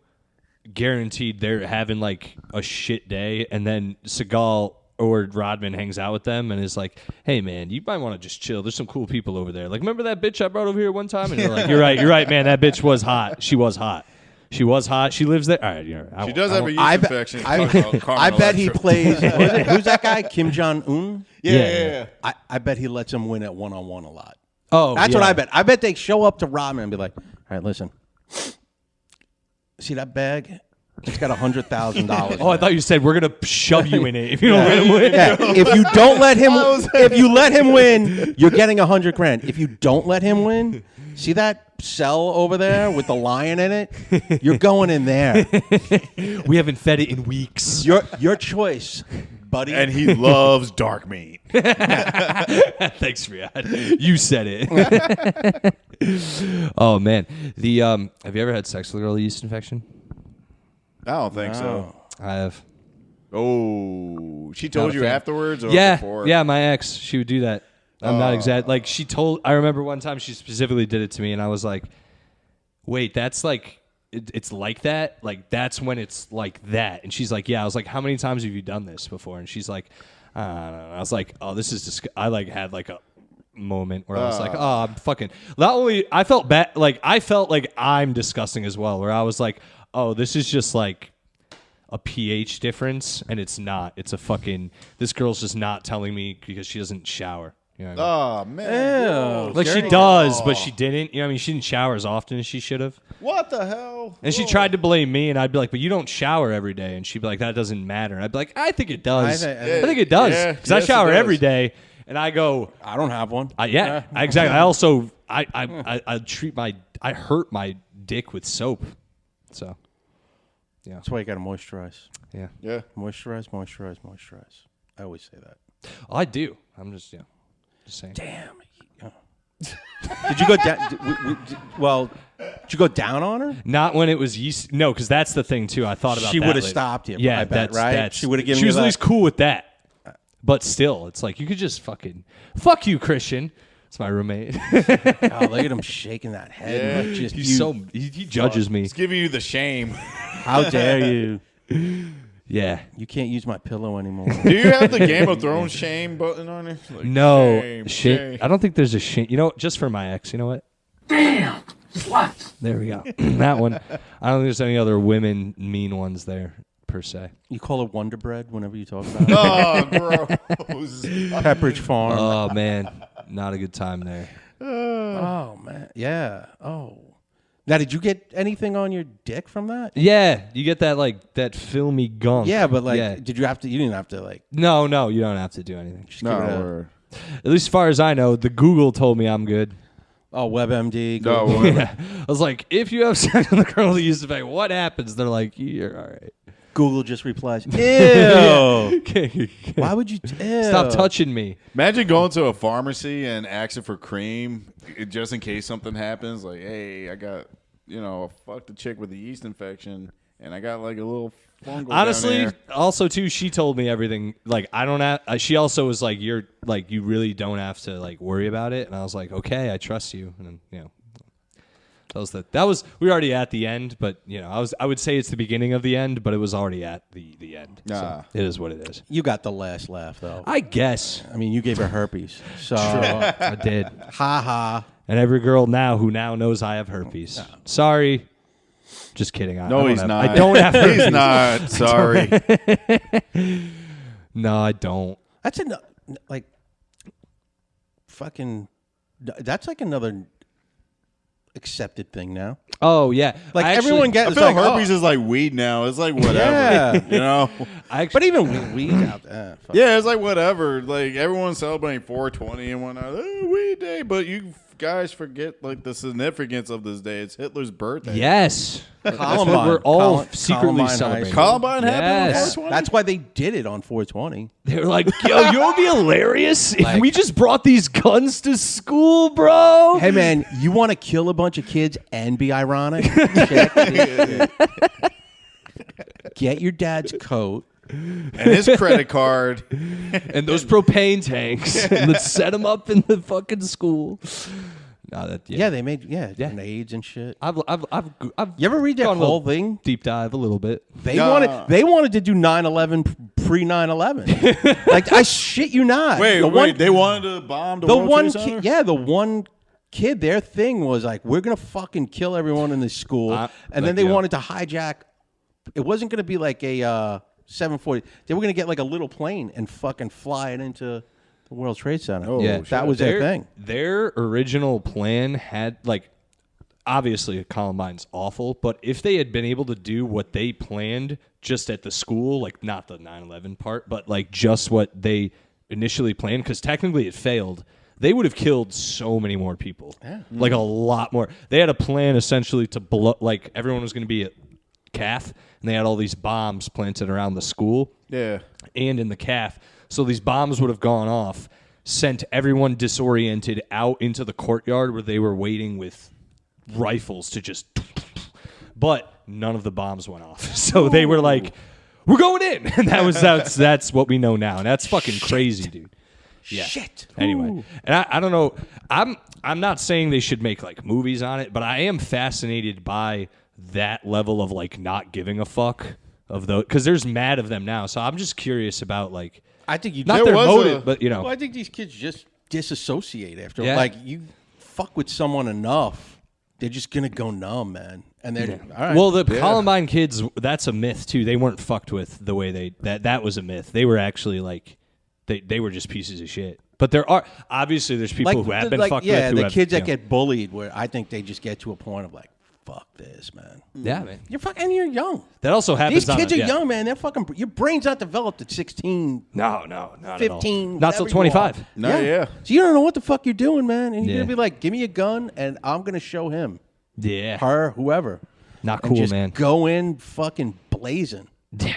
they're having like a shit day, and then Seagal or Rodman hangs out with them and is like, "Hey, man, you might want to just chill. There's some cool people over there. Like, remember that bitch I brought over here one time?" And they're like, "You're right, man. That bitch was hot. She was hot. She lives there. All right, she does have a yeast infection. I bet he plays. Who's that guy? Kim Jong-un? Yeah. I bet he lets him win at one-on-one a lot. Oh, that's what I bet. I bet they show up to Rodman and be like, "All right, listen. See that bag? It's got $100,000. Oh, I thought you said we're gonna shove you in it if you don't let him win. Yeah. If you let him win, you're getting $100,000. If you don't let him win, see that cell over there with the lion in it? You're going in there. We haven't fed it in weeks. Your choice: buddy. And he loves dark meat. Thanks, Ryhaad. You said it. Oh man, have you ever had sex with a girl with yeast infection? I don't think so. I have. Oh, she told Not a you fan. afterwards or Yeah, before? yeah. My ex, she would do that. I'm not exact. Like she told. I remember one time she specifically did it to me, and I was like, "Wait, that's like." It's like that? Like, that's when it's like that. And she's like, yeah. I was like, how many times have you done this before? And she's like, I don't know. I was like, oh, this is I like had like a moment where I was like, oh, I'm fucking. Not only, I felt bad, like, I felt like I'm disgusting as well, where I was like, oh, this is just like a pH difference. And it's not. It's a fucking, this girl's just not telling me because she doesn't shower. You know what I mean? Oh, man. Like she does, but she didn't. You know what I mean? She didn't shower as often as she should have. What the hell? And she tried to blame me, and I'd be like, but you don't shower every day. And she'd be like, that doesn't matter. And I'd be like, I think it does. I think it does. Because I shower every day, and I go, I don't have one. Exactly. I also, I treat I hurt my dick with soap. So, yeah. That's why you got to moisturize. Yeah. Yeah. Moisturize. I always say that. Oh, I do. I'm just, just saying. Damn. Did you go down? Did you go down on her? Not when it was yeast. No, because that's the thing too. I thought about. She that would have later. stopped you. Yeah, I bet, that's right. She would have given. She was you at least cool with that. But still, it's like you could just fucking fuck you, Christian. It's my roommate. Oh, look at him shaking that head. Yeah. Like just, he judges me. It's giving you the shame. How dare you? Yeah. You can't use my pillow anymore. Do you have the Game of Thrones shame button on it? Like, No. shame. I don't think there's a shame. You know, just for my ex, you know what? Damn! What? There we go. That one. I don't think there's any other women mean ones there, per se. You call it Wonder Bread whenever you talk about it. Oh, gross. Pepperidge Farm. Oh, man. Not a good time there. Oh, man. Yeah. Oh. Now, did you get anything on your dick from that? Yeah. You get that, like, that filmy gunk. Yeah, but, like, Yeah. did you have to? You didn't have to, like, No, you don't have to do anything. just give it a, No. At least as far as I know, the Google told me I'm good. oh, WebMD. No. Google. Yeah. I was like, if you have sex with a girl who used to fake, what happens? They're like, you're all right. Google just replies, ew. Why would you? Ew. Stop touching me. Imagine going to a pharmacy and asking for cream just in case something happens. Like, hey, I got, fucked a chick with a yeast infection, and I got like a little fungal Honestly, down there. also too, she told me everything. Like, I don't have. She also was like, "You're like, you really don't have to like worry about it." And I was like, "Okay, I trust you." And then, that was we were already at the end, but I would say it's the beginning of the end, but it was already at the end. So it is what it is. You got the last laugh, though. I guess. I mean, you gave her herpes, so I did. ha ha. And every girl who now knows I have herpes. No. Sorry. Just kidding. No, he's not. I don't have herpes. He's not. Sorry. No, I don't. That's fucking. That's like another accepted thing now. Oh yeah, Like everyone I gets. feel Like, herpes is like weed now. It's like whatever. Yeah. But even weed out there. Fuck. Yeah, it's like whatever. Like everyone's celebrating 420 and whatnot. Oh, weed day, but you guys forget like the significance of this day. It's Hitler's birthday. Yes, that's what Columbine. we're all secretly Columbine High celebrating. School. Columbine happened on Yes. 420. That's why they did it on 420. They were like, "Yo, you know what'd be hilarious if we just brought these guns to school, bro." Hey man, you want to kill a bunch of kids and be ironic? Check this shit. Get your dad's coat. and his credit card. And those propane tanks. Let's set them up in the fucking school. No, Yeah, they made grenades and shit. I've You ever read that gone a whole little thing? deep dive a little bit. They wanted to do 9/11 pre 9/11. Like I shit you not. Wait, they wanted to bomb the World one Trade Center? kid, the one kid, their thing was like, we're gonna fucking kill everyone in this school, and then they wanted to hijack. It wasn't gonna be like a 740. They were gonna get like a little plane and fucking fly it into the World Trade Center. Oh, Yeah, that was their thing. Their original plan had obviously Columbine's awful, but if they had been able to do what they planned just at the school, like not the 9/11 part, but like just what they initially planned, because technically it failed, they would have killed so many more people. Yeah. Like a lot more. They had a plan essentially to blow, like everyone was going to be calf, and they had all these bombs planted around the school. Yeah. And in the calf. So these bombs would have gone off, sent everyone disoriented out into the courtyard where they were waiting with rifles to just... But none of the bombs went off. So they were like, we're going in. And that's what we know now. And that's fucking crazy, dude. Yeah. Shit. Anyway, and I don't know. I'm not saying they should make like movies on it, but I am fascinated by that level of like not giving a fuck of those, because there's mad of them now. So I'm just curious about like, I think you not There their was motive, but you know, Well, I think these kids just disassociate after. Yeah. Like, you fuck with someone enough, they're just gonna go numb, man. And they're all right. well, the Columbine kids, that's a myth too. They weren't fucked with the way that was a myth. They were actually like, they were just pieces of shit. But there are obviously there's people who have been fucked with. Yeah, who the have, kids that know. get bullied, where I think they just get to a point of like, fuck this, man. Yeah, man. You're fucking, you're young. That also happens. These kids on are a, young, man. They're fucking. Your brain's not developed at 16. No, not 15, Not till whatever you 25. are. No, yeah. So you don't know what the fuck you're doing, man. And you're Yeah. gonna be like, give me a gun, and I'm gonna show him, Yeah, her, whoever. not And cool, just man. go in fucking blazing. Yeah.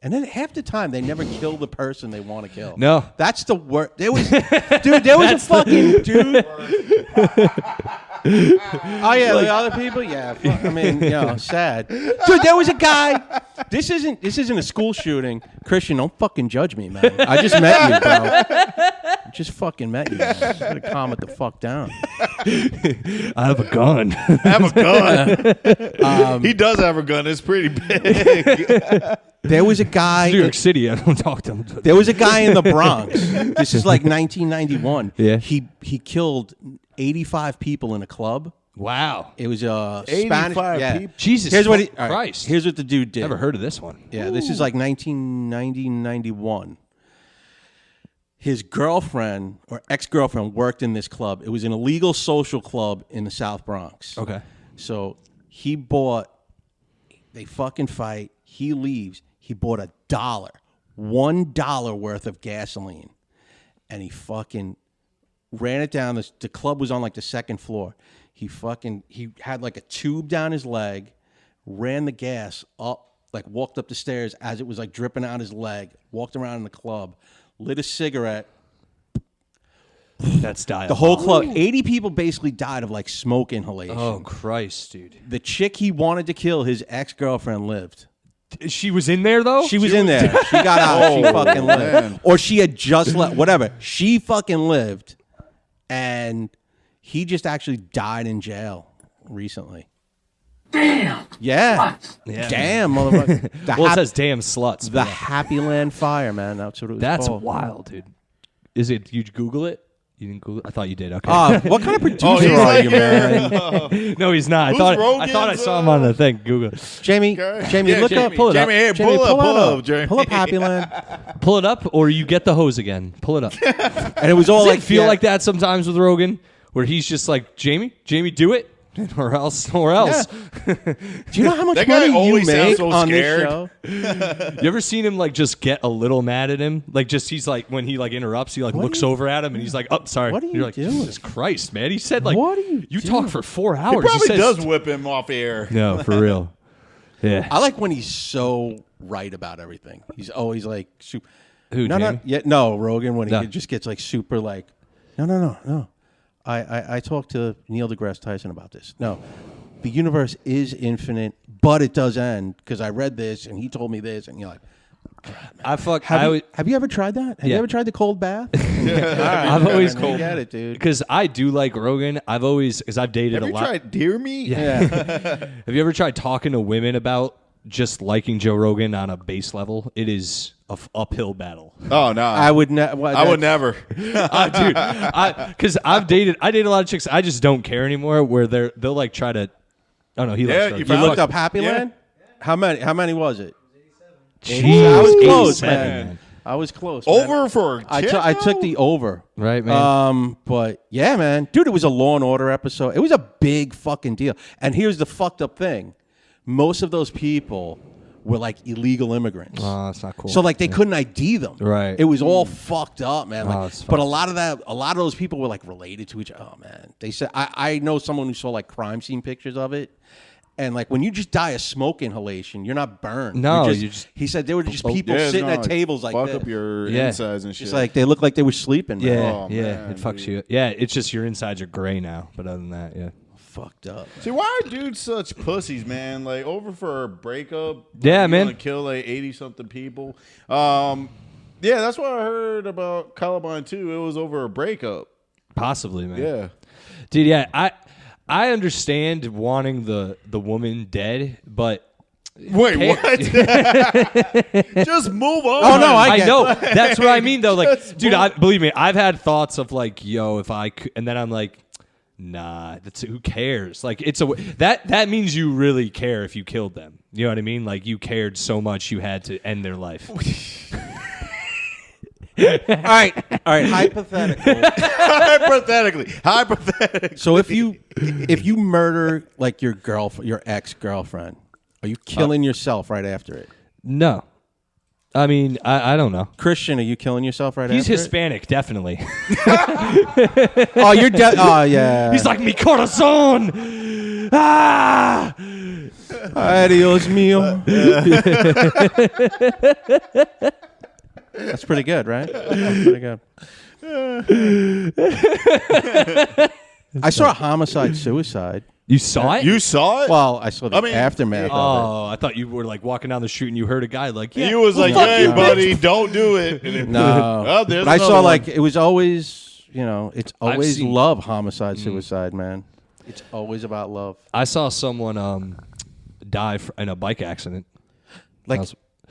And then half the time they never kill the person they want to kill. No. That's the worst. There was, dude. There was a fucking dude. Oh yeah, the other people. Yeah, fuck, I mean, sad. Dude, there was a guy. This isn't a school shooting. Christian, don't fucking judge me, man. I just met you, bro. I just fucking met you. Man. Just gotta calm it the fuck down. I have a gun. Have a gun. He does have a gun. It's pretty big. There was a guy. New York City. I don't talk to him. There was a guy in the Bronx. This is like 1991. Yeah. He killed 85 people in a club. Wow. It was a 85 Spanish. Yeah. people? Jesus Here's what he, Christ. all right, here's what the dude did. Never heard of this one. Yeah, this is like 1991. His girlfriend or ex-girlfriend worked in this club. It was an illegal social club in the South Bronx. Okay. So they fucking fight. He leaves. He bought $1 worth of gasoline, and he fucking ran it down. The club was on like the second floor. He had like a tube down his leg, ran the gas up, like walked up the stairs as it was like dripping out his leg, walked around in the club, lit a cigarette. That's diabolical. The whole club, 80 people basically died of like smoke inhalation. Oh, Christ, dude. The chick he wanted to kill, his ex-girlfriend, lived. She was in there, though? She was in there. She got out. She fucking lived. man. Or she had just left. Whatever. She fucking lived. And he just actually died in jail recently. Damn. Yeah. Yeah. Damn, motherfucker. Well, it says damn sluts. the but yeah. Happy Land Fire, man. That's what it was That's called. wild, dude. Is it, you Google it? You didn't Google it? I thought you did. Okay. What kind of producer he's are like you, man? No, he's not. I Who's thought I Rogan's, saw him on the thing. Google it. Jamie, Okay. look Yeah, up. Pull it Jamie, up. here, Jamie, pull pull up, it Jamie. Pull up Happy Land. Pull it up, or you get the hose again. Pull it up. And it was all Does like it feel yeah. like that sometimes with Rogan, where he's just like, Jamie, do it, or else. Do you know how much That guy money you always sounds make so on scared. this show? You ever seen him like just get a little mad at him? Like just he's like when he like interrupts, he like looks over at him and he's like, "Oh, sorry." What are you You're like, doing? Jesus Christ, man! He said like, What are you You doing? talk for 4 He hours. probably says, does whip him off air. No, for real. Yeah. I like when he's so right about everything. He's always like, Who? no, Jamie? Rogan, when No. he just gets like super like, no. I talked to Neil deGrasse Tyson about this. No, the universe is infinite, but it does end because I read this and he told me this, and you're like, have you ever tried that? Have you Yeah. ever tried the cold bath? I've always get it, dude. because I do like Rogan. Because I've dated Have a you lot. tried deer meat? Yeah. Have you ever tried talking to women about just liking Joe Rogan on a base level? It is a uphill battle. Oh no, I would never. I would never. Dude, because I dated a lot of chicks. I just don't care anymore. Where they'll like try to. Oh no, he Yeah, likes you drugs. You looked up Happy Yeah. Land? How many was it? Jeez, I was close, 87, man. I was close. Man. Over for a chick, I took the over. Right, man. But yeah, man, dude, it was a Law and Order episode. It was a big fucking deal. And here's the fucked up thing: most of those people were like illegal immigrants. Oh, that's not cool. So like they couldn't ID them. Right. It was all fucked up, man. Like, it's but fucked. a lot of those people were like related to each other. Oh man. They said I know someone who saw like crime scene pictures of it. And like when you just die of smoke inhalation, you're not burned. No, he said there were just people sitting at tables like fuck this. up your Yeah. insides and shit. Just like they look like they were sleeping. Man. Yeah, Oh, yeah, man, it fucks dude. you. Yeah, it's just your insides are gray now. But other than that, yeah. Fucked up. See, why are dudes such pussies, man? Like over for a breakup. Yeah, like, man. You want to kill like 80-something people. Yeah, that's what I heard about Columbine too. It was over a breakup. Possibly, man. Yeah. Dude, yeah, I understand wanting the woman dead, but Wait, Hey. what? Just move on. Oh, no, I get know. That's what I mean, though. Like, Just dude, move- believe me, I've had thoughts of like, yo, if I could, and then I'm like, nah, who cares? Like, that means you really care if you killed them. You know what I mean? Like, you cared so much you had to end their life. All right. Hypothetical. Hypothetically. So if you murder like your ex-girlfriend, are you killing yourself right after it? No. I mean, I don't know. Christian, are you killing yourself right He's after Hispanic, definitely. it? Oh, you're dead. Oh, yeah. He's like, mi corazón. Ah! Adios mío. That's pretty good, right? That's pretty good. I saw a homicide-suicide. You saw it? You saw it? Well, I saw the aftermath of Oh, I thought you were like walking down the street and you heard a guy like, yeah. He was like, fuck hey, you, buddy, don't do it. And it. then, No. Oh, there's But I another saw one. like it was always, it's always seen- love, homicide-suicide, man. It's always about love. I saw someone die in a bike accident. Like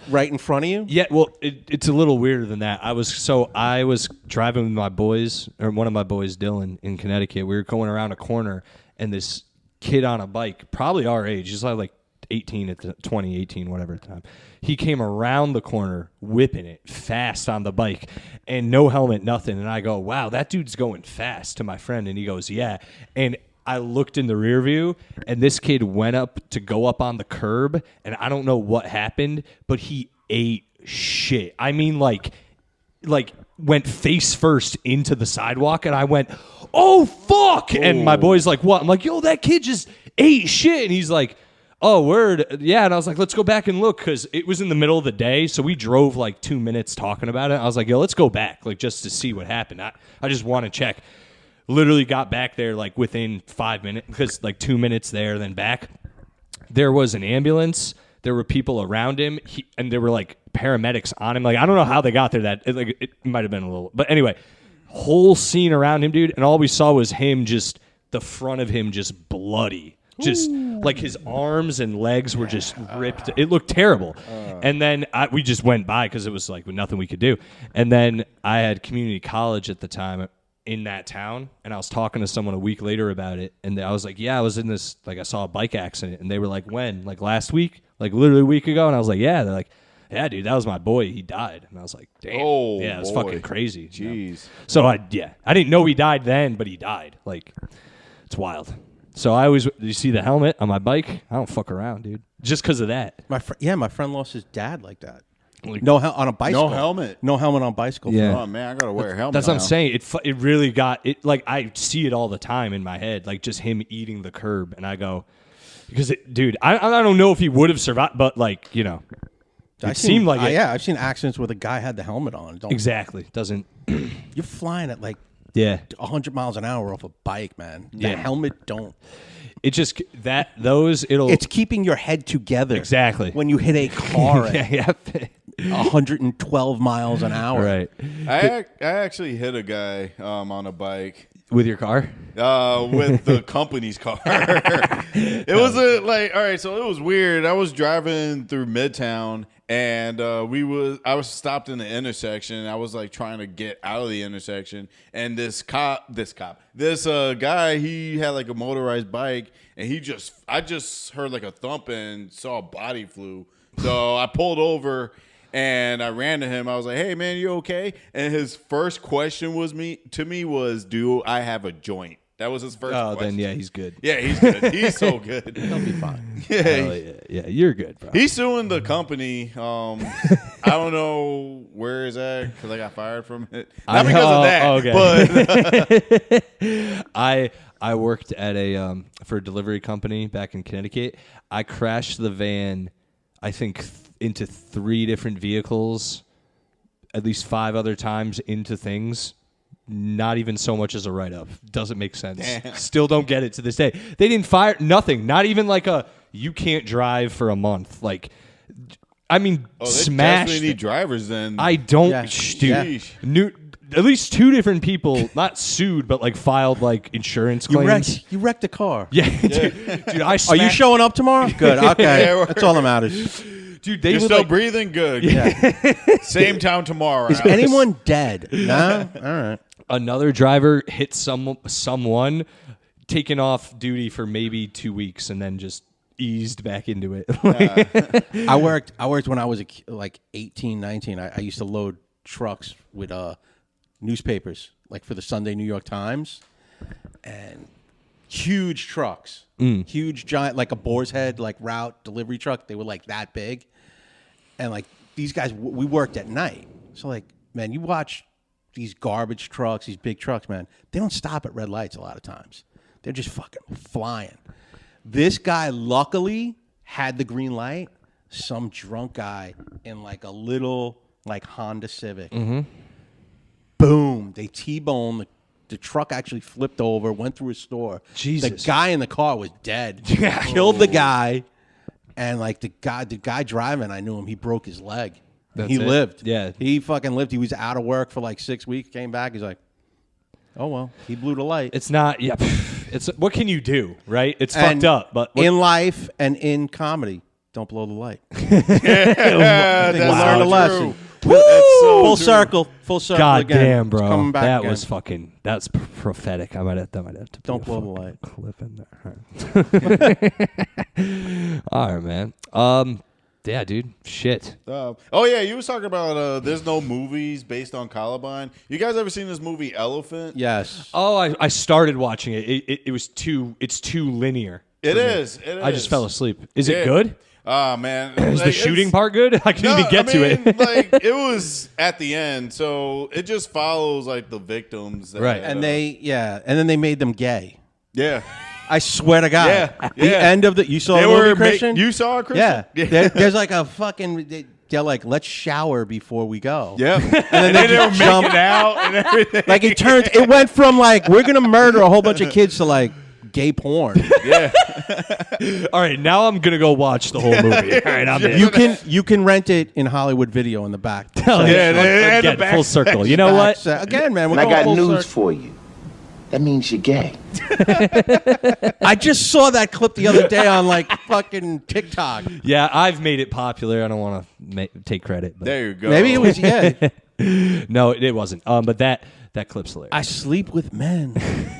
right in front of you? Yeah, well, it's a little weirder than that. I was driving with my boys, or one of my boys, Dylan, in Connecticut. We were going around a corner, and this kid on a bike, probably our age, he's like 18 at the 20, 18, whatever at the time. He came around the corner, whipping it fast on the bike, and no helmet, nothing. And I go, wow, that dude's going fast, to my friend. And he goes, yeah. And I looked in the rear view, and this kid went up to go up on the curb, and I don't know what happened, but he ate shit. I mean, like went face first into the sidewalk, and I went, oh, fuck! And my boy's like, what? I'm like, yo, that kid just ate shit. And he's like, oh, word. Yeah. And I was like, let's go back and look, because it was in the middle of the day, so we drove like 2 minutes talking about it. I was like, yo, let's go back, like, just to see what happened. I just want to check. Literally got back there like within 5 minutes, because like 2 minutes there, then back. There was an ambulance. There were people around him, and there were like paramedics on him. Like, I don't know how they got there. It might have been a little, but anyway, whole scene around him, dude. And all we saw was him, just the front of him, just bloody, just like his arms and legs were just ripped. It looked terrible. And then we just went by because it was like nothing we could do. And then I had community college at the time in that town, and I was talking to someone a week later about it, and I was like, yeah, I was in this, like, I saw a bike accident, and they were like, when? Like last week? Like literally a week ago? And I was like, yeah. They're like, yeah, dude, that was my boy. He died. And I was like, damn. Oh, yeah, it was boy. fucking crazy. you know? Jeez. So I didn't know he died then, but he died. Like, it's wild. So I always, you see the helmet on my bike? I don't fuck around, dude. Just because of that. My friend lost his dad like that. Like, On a bicycle. No helmet. No helmet on bicycle. Yeah. Oh, man, I got to wear a helmet. That's what I'm now. saying. It really got it. Like, I see it all the time in my head, like just him eating the curb, and I go, because dude, I don't know if he would have survived, but like, it seemed like it. Yeah, I've seen accidents where the guy had the helmet on. Exactly. Doesn't. You're flying at like Yeah. 100 miles an hour off a bike, man. The Yeah. helmet don't. It just it'll. It's keeping your head together. Exactly. When you hit a car at yeah. 112 miles an hour. Right. I actually hit a guy on a bike. With your car. With the company's car. It was all right, so it was weird. I was driving through Midtown, and I was stopped in the intersection. I was like trying to get out of the intersection, and this guy, he had like a motorized bike, and I just heard like a thump and saw a body flew. So I pulled over and I ran to him. I was like, "Hey man, you okay?" And his first question to me was, "Do I have a joint?" That was his first Oh, question. then yeah, he's good. Yeah, he's good. He's so good. He'll be fine. Hell yeah, you're good, bro. He's suing the company. I don't know where is that because I got fired from it. Not because of that, but I worked at for a delivery company back in Connecticut. I crashed the van, I think, into 3 different vehicles, at least 5 other times into things. Not even so much as a write-up. Doesn't make sense. Damn. Still don't get it to this day. They didn't fire nothing. Not even like you can't drive for a month. Like, I mean, smashed. They need drivers then. I don't, Yeah. dude. At least 2 different people, not sued, but like filed like insurance claims. You wrecked a car. Yeah, dude. I Are you showing up tomorrow? Good. Okay, that's all that matters. Dude, they You're would still like, breathing? Good. Yeah. Same town tomorrow. Is anyone dead? No. All right. another driver hit someone, taken off duty for maybe 2 weeks, and then just eased back into it. I worked when I was like 18, 19. I used to load trucks with newspapers, like for the Sunday New York Times, and huge trucks, huge giant, like a boar's head, like route delivery truck. They were like that big, and like these guys, we worked at night. So like, man, you watch these garbage trucks, these big trucks, man. They don't stop at red lights a lot of times. They're just fucking flying. This guy luckily had the green light. Some drunk guy in like a little like Honda Civic. Boom! They T-boned. The truck actually flipped over, went through a store. Jesus. The guy in the car was dead. Killed the guy, and like the guy driving, I knew him. He broke his leg. That's he it? lived. Yeah. He fucking lived. He was out of work for like 6 weeks. Came back. He's like, oh well, he blew the light. It's not. Yeah. It's what can you do, right? It's fucked up. But in life and in comedy, don't blow the light. Yeah, They that's learned a so lesson. true. That's so Full true. circle. Full circle. God again. damn, bro. It's coming back That again. was fucking. That's prophetic. I might have to. Don't put a blow the fucking light. Clip in there. All right, man. Yeah, dude. Shit. Oh yeah, you was talking about there's no movies based on Columbine. You guys ever seen this movie Elephant? Yes. Oh, I started watching it. It was too. It's too linear. It is. I just fell asleep. Is it good? Oh man, Is the shooting part good? I couldn't even get to it. Like it was at the end, so it just follows like the victims, Right. And then they made them gay. yeah. I swear to God. Yeah, The yeah. end of the. You saw They the movie, were Christian? you saw it, Christian? Yeah. There's like a fucking. They're like, let's shower before we go. Yeah. And then they they were just jump. making out and everything. Like it went from like we're gonna murder a whole bunch of kids to like gay porn. Yeah. All right, now I'm gonna go watch the whole movie. All right, I'm in. You can rent it in Hollywood Video in the back. Hell Yeah, they had the Again, back full circle. You know what? Again, man, we're And I going got full news circle. for you. That means you're gay. I just saw that clip the other day on like fucking TikTok. Yeah, I've made it popular. I don't want to take credit. But There you go. Maybe it was no, it wasn't. But that clip's hilarious. I sleep with men,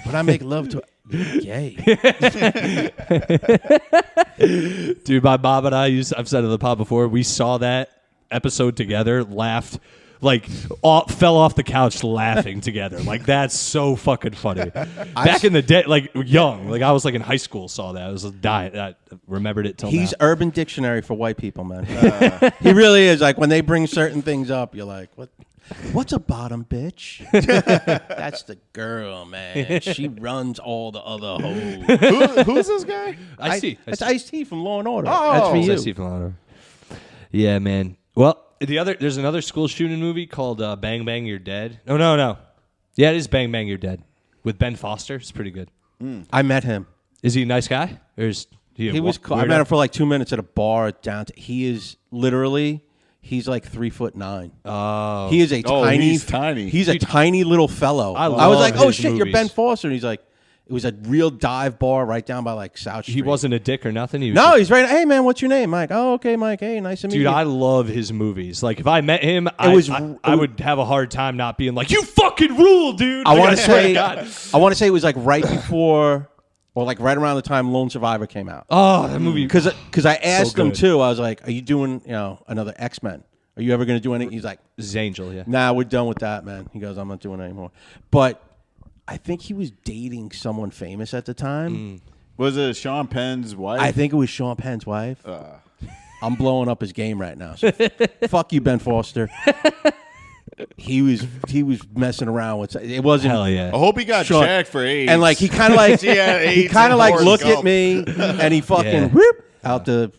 but I make love to. You're gay. Dude, my mom and I've said it on the pod before, we saw that episode together, laughed, like fell off the couch laughing together. Like, that's so fucking funny. Back in the day, like young, like I was like in high school, saw that. I was dying. I remembered it till He's now. Urban Dictionary for white people, man. He really is. Like when they bring certain things up, you're like, what? What's a bottom bitch? That's the girl, man. She runs all the other hoes. Who's this guy? I see. That's Ice-T from Law and Order. Oh. That's for you. I see from Honor. Yeah, man. Well, there's another school shooting movie called Bang Bang You're Dead. No. Yeah, it is Bang Bang You're Dead with Ben Foster. It's pretty good. I met him. Is he a nice guy? Or is He was cool. I met him for like 2 minutes at a bar downtown. He is literally, he's like 3'9". Oh. He is a tiny. he's tiny. He's a tiny little fellow. I was love like, oh his shit, you're movies. Ben Foster. And he's like, it was a real dive bar right down by like South Street. He wasn't a dick or nothing. He was No, just- he's right. Hey man, what's your name, Mike? Oh, okay, Mike. Hey, nice to meet dude, you. I love his movies. Like, if I met him, I was- would have a hard time not being like, you fucking rule, dude. I Like, want to swear say, God. I want to say it was like right before, or like right around the time Lone Survivor came out. Oh, that movie. Because I asked him good. too. I was like, "Are you doing another X-Men? Are you ever going to do anything?" He's like, This is Angel, yeah. "Nah, we're done with that, man." He goes, "I'm not doing it anymore." But I think he was dating someone famous at the time. Was it Sean Penn's wife? I think it was Sean Penn's wife. I'm blowing up his game right now. So fuck you, Ben Foster. He was messing around with it. Wasn't Hell yeah. I hope he got Sean- jacked for AIDS. and like he kind of like he kind of like Forrest looked Gump. at me and he fucking Yeah. whoop out the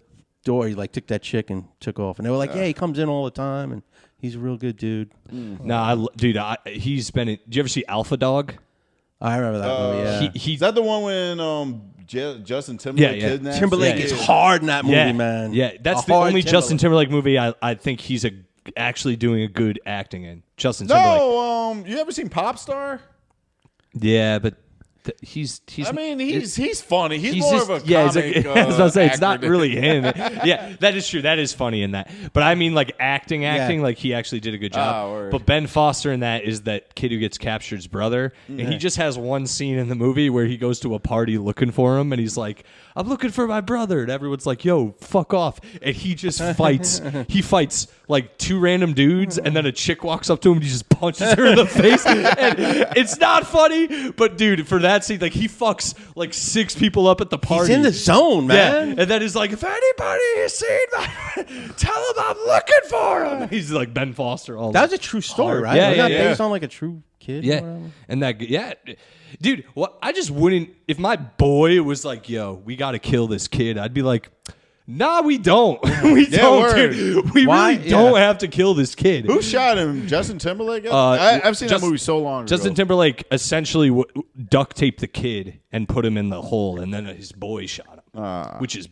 door. He like took that chick and took off. And they were like, yeah, he comes in all the time and he's a real good dude. Nah, dude, he's been in. Did you ever see Alpha Dog? I remember that movie. Yeah. Is that the one when Justin Timberlake Yeah. kidnapped? Timberlake Yeah, is yeah. hard in that movie, Yeah, man. Yeah, that's A the hard only Justin Timberlake. Timberlake movie I think he's actually doing a good acting in. Justin Timberlake. No, you ever seen Popstar? Yeah, but he's. I mean, he's funny. He's He's more just, of a yeah, comic. it's like, I was about to say, it's not actor. really him. Yeah, that is true. That is funny in that. But I mean, like acting, like he actually did a good job. word. But Ben Foster in that is that kid who gets captured's brother, and he just has one scene in the movie where he goes to a party looking for him, and he's like, "I'm looking for my brother," and everyone's like, "Yo, fuck off!" And he just fights. He fights like two random dudes, and then a chick walks up to him, and he just punches her in the face. And it's not funny, but dude, for that scene, like he fucks like 6 people up at the party. He's in the zone, man. Yeah, and then he's like, if anybody has seen my, tell him I'm looking for him. He's like Ben Foster. All That was a true story, hard. right? Yeah, Was yeah, that yeah. based on like a true kid? or Yeah, whatever? and that, yeah, dude. What I just wouldn't. If my boy was like, "Yo, we got to kill this kid," I'd be like, "Nah, we don't. We don't. word. Dude. We Why? really don't Yeah. have to kill this kid." Who shot him? Justin Timberlake? I've seen that movie so long ago. Justin Timberlake essentially duct taped the kid and put him in the hole, and then his boy shot him, which is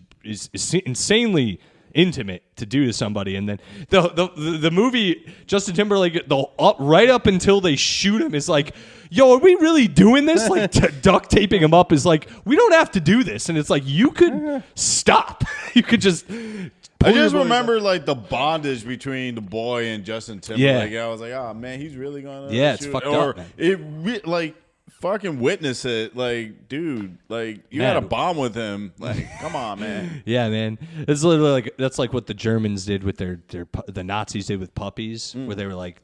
insanely intimate to do to somebody. And then the movie, Justin Timberlake, right up until they shoot him, is like, yo, are we really doing this? Like duct taping him up is like, we don't have to do this. And it's like, you could stop. You could just. I just remember like the bondage between the boy and Justin Timberlake. I was like, oh man, he's really gonna Yeah, it's shoot. fucked or up, man. like fucking witness it. Like, dude, like you Man. had a bomb with him. Like, come on, man. Yeah, man. It's literally like that's like what the Germans did with the Nazis did with puppies, where they were like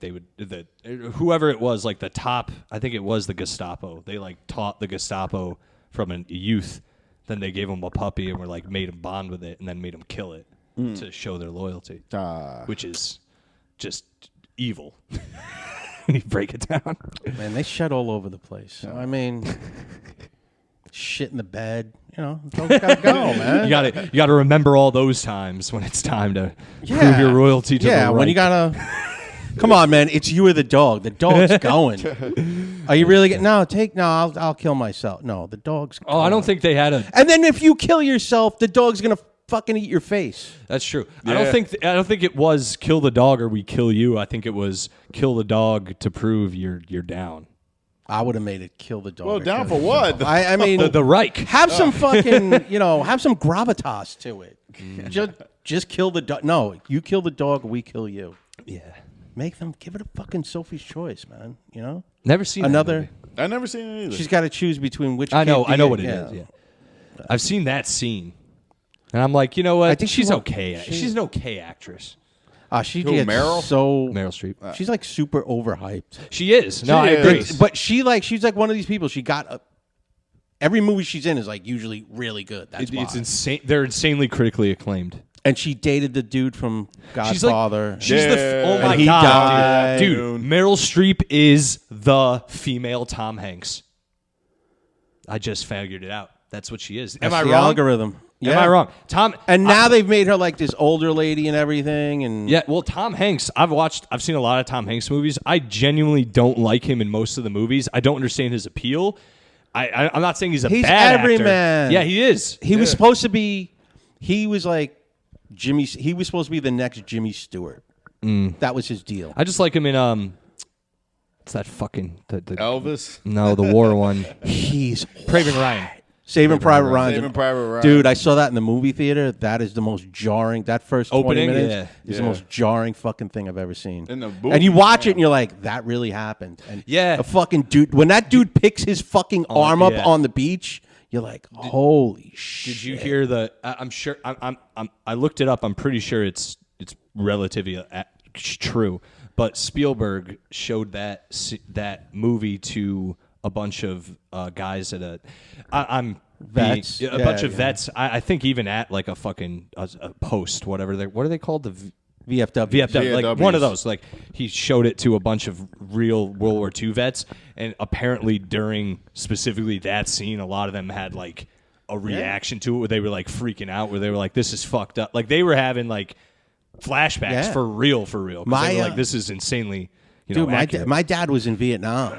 whoever it was, like the top. I think it was the Gestapo. They like taught the Gestapo from a youth. Then they gave him a puppy and were like made him bond with it, and then made him kill it to show their loyalty, which is just evil. When you break it down, Man, they shed all over the place. So, I mean, shit in the bed. You know, dogs gotta go, man. you gotta remember all those times when it's time to prove your royalty to the Yeah, when you right. gotta. Come on, man. It's you or the dog. The dog's going. Are you really getting? No, I'll kill myself. No, the dog's. Oh, I don't think they had a. And then if you kill yourself, the dog's gonna fucking eat your face. That's true. Yeah. I don't think it was kill the dog or we kill you. I think it was kill the dog to prove you're down. I would have made it kill the dog. Well, or down kill for yourself. what? I mean, The Reich. have some fucking, have some gravitas to it. Just kill the dog. No, you kill the dog, we kill you. Yeah. Make them give it a fucking Sophie's choice, man. You know, Never seen that another. movie. I never seen it either. She's got to choose between which. I know. kid I do know you- what it is. Yeah. I've seen that scene, and I'm like, you know what? I think she's she- okay. She's an okay actress. She Who, gets Meryl? so. Meryl Streep. She's like super overhyped. She is. No, I She agree. is. But she's like one of these people. She got every movie she's in is like usually really good. That's why. It's insane. They're insanely critically acclaimed. And she dated the dude from She's like, Godfather. she's the. Oh And my he god, died. dude! Meryl Streep is the female Tom Hanks. I just figured it out. That's what she is. Am That's I the wrong? algorithm. Am I wrong? Tom. And now they've made her like this older lady and everything. And Yeah, well, Tom Hanks, I've seen a lot of Tom Hanks movies. I genuinely don't like him in most of the movies. I don't understand his appeal. I'm not saying he's a He's bad actor. everyman. Yeah, he is. he was supposed to be. He was like Jimmy. He was supposed to be the next Jimmy Stewart. That was his deal. I just like him in what's that fucking the Elvis. no, the war one. He's Craven Ryan. Saving Private Ryan. Saving Private Ryan. Dude, I saw that in the movie theater. That is the most jarring. That first 20 Opening? minutes Yeah. is the Yeah. most jarring fucking thing I've ever seen. In the And you movie, watch it and you're like, that really happened. And Yeah. a fucking dude, when that dude picks his fucking arm up yeah. on the beach, you're like, holy shit. Did you hear the? I'm sure. I looked it up. I'm pretty sure it's relatively true. But Spielberg showed that movie to a bunch of guys at I'm Vets. a bunch of vets. I think even at like a fucking a post, whatever what are they called? The VFW, like one of those. Like he showed it to a bunch of real World War II vets, and apparently during specifically that scene, a lot of them had like a reaction to it where they were like freaking out, where they were like, "This is fucked up." Like they were having like flashbacks for real. 'Cause they were like, "This is insanely." Dude, my dad was in Vietnam.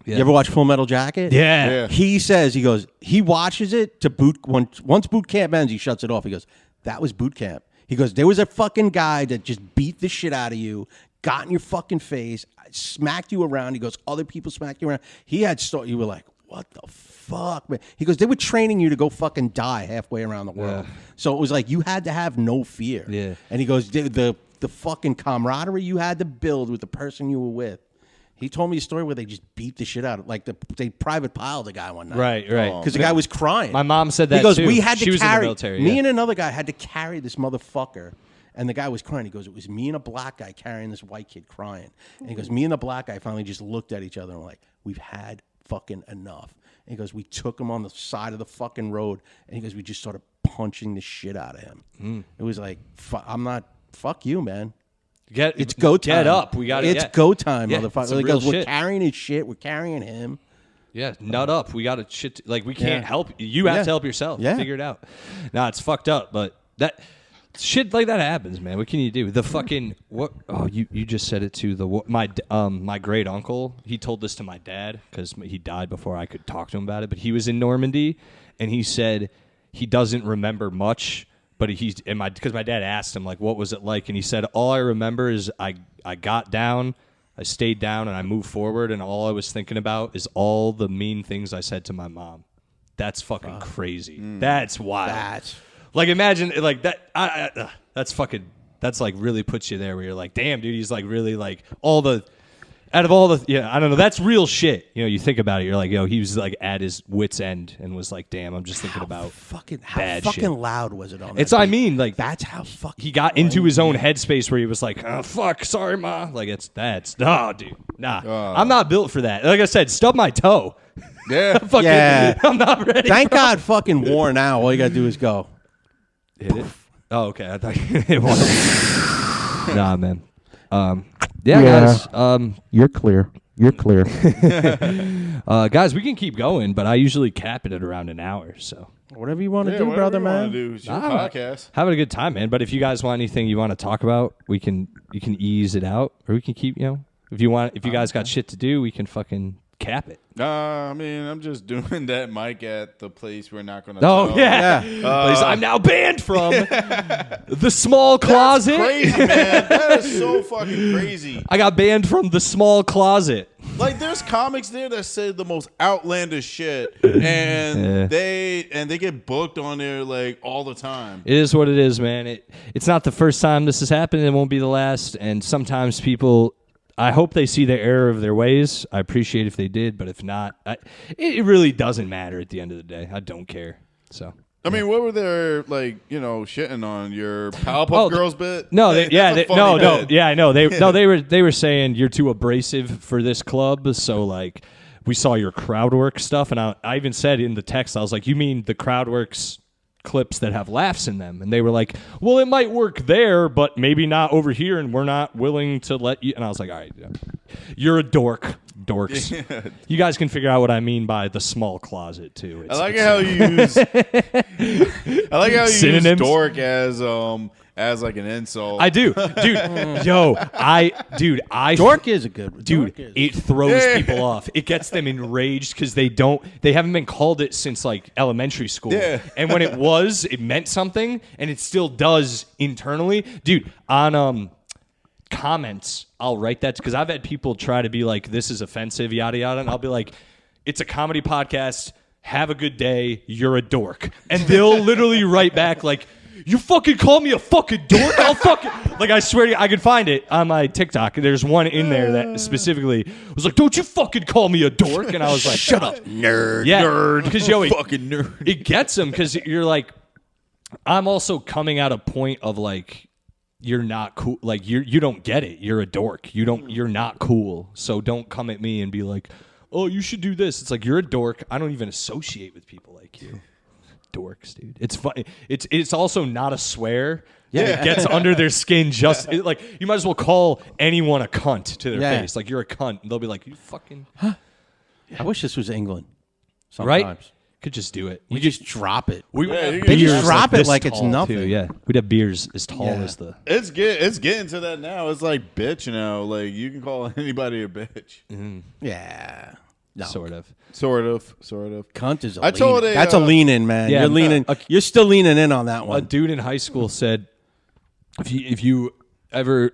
Yeah. You ever watch Full Metal Jacket? Yeah. He says, he watches it to once boot camp ends, he shuts it off. He goes, that was boot camp. He goes, there was a fucking guy that just beat the shit out of you, got in your fucking face, smacked you around. He goes, other people smacked you around. You were like, what the fuck, man? He goes, they were training you to go fucking die halfway around the world. Yeah. So it was like, you had to have no fear. Yeah. And he goes, the fucking camaraderie you had to build with the person you were with. He told me a story where they just beat the shit out of, like they private piled the guy one night. Right. Because the guy was crying. My mom said that he goes, too. We had to she was carry, in the military. Me and another guy had to carry this motherfucker. And the guy was crying. He goes, it was me and a black guy carrying this white kid crying. And he goes, me and the black guy finally just looked at each other and were like, we've had fucking enough. And he goes, we took him on the side of the fucking road. And he goes, we just started punching the shit out of him. It was like, fuck you, man. It's go time. Get up. We got it. It's go time, motherfucker. He goes, we're carrying his shit. We're carrying him. Yeah, nut up. We got to shit. Like, we can't help. You have to help yourself. Yeah. Figure it out. Nah, it's fucked up, but that shit like that happens, man. What can you do? The fucking what? Oh, you just said it to my great uncle. He told this to my dad because he died before I could talk to him about it. But he was in Normandy, and he said he doesn't remember much. But because my dad asked him, like, what was it like? And he said, all I remember is I got down, I stayed down, and I moved forward, and all I was thinking about is all the mean things I said to my mom. That's fucking crazy. That's wild. Like, imagine, like, that. That's, like, really puts you there where you're like, damn, dude, he's, like, really, like, out of all the, I don't know, that's real shit. You know, you think about it, you're like, yo, he was like at his wit's end and was like, damn, I'm just thinking about bad shit. How fucking loud was it on that? It's, I mean, like, that's how fucking he got into his own headspace where he was like, oh, fuck, sorry, ma. Like, nah, dude, nah. I'm not built for that. Like I said, stub my toe. Yeah. I'm not ready. Thank God fucking war now. All you got to do is go. Hit it? Oh, okay. I thought it was. Nah, man. Guys. You're clear. You're clear. Guys, we can keep going, but I usually cap it at around an hour. So whatever you want to do, brother, man. It's your podcast. Having a good time, man. But if you guys want anything you want to talk about, you can ease it out, or we can keep. If you guys got shit to do, we can fucking cap it. I mean, I'm just doing that mic at the place we're not going to. Oh, yeah. Place I'm now banned from. The small closet. That's crazy, man. That is so fucking crazy. I got banned from the small closet. Like, there's comics there that say the most outlandish shit, and they get booked on there like all the time. It is what it is, man. It's not the first time this has happened. It won't be the last. And sometimes people, I hope they see the error of their ways. I appreciate if they did, but if not, it really doesn't matter at the end of the day. I don't care. So. I mean, what were they shitting on your Powerpuff Girls bit? No, I know. They were saying you're too abrasive for this club. So like, we saw your crowd work stuff, and I even said in the text, I was like, you mean the crowd works clips that have laughs in them? And they were like, well, it might work there, but maybe not over here, and we're not willing to let you. And I was like, all right, you're a dorks. You guys can figure out what I mean by the small closet too. I like how you use use dork as like an insult. I do, dude. Dork is a good one. Dude, it throws people off. It gets them enraged because they haven't been called it since like elementary school. Yeah. And when it meant something, and it still does internally. Dude, on comments, I'll write that because I've had people try to be like, this is offensive, yada yada, and I'll be like, it's a comedy podcast. Have a good day. You're a dork. And they'll literally write back like, you fucking call me a fucking dork? I'll fucking... Like, I swear to you, I could find it on my TikTok. There's one in there that specifically was like, don't you fucking call me a dork? And I was like... Shut up, nerd. Yeah, nerd. Because, fucking nerd. It gets them because you're like... I'm also coming at a point of, like, you're not cool. Like, you don't get it. You're a dork. You're not cool. So don't come at me and be like... oh, you should do this. It's like, you're a dork. I don't even associate with people like you. Dorks, dude. It's funny. It's also not a swear. Yeah, it gets under their skin. Like, you might as well call anyone a cunt to their face. Like, you're a cunt. And they'll be like, you fucking. Huh? I wish this was England. Sometimes. Right? Could just do it. We just drop it. We just drop it like it's nothing. Too, yeah, we'd have beers as tall as the. It's getting to that now. It's like bitch, like you can call anybody a bitch. Mm-hmm. Yeah, no. Sort of. Cunt is that's a lean in, man. Yeah, you're leaning. You're still leaning in on that one. A dude in high school said, if you ever.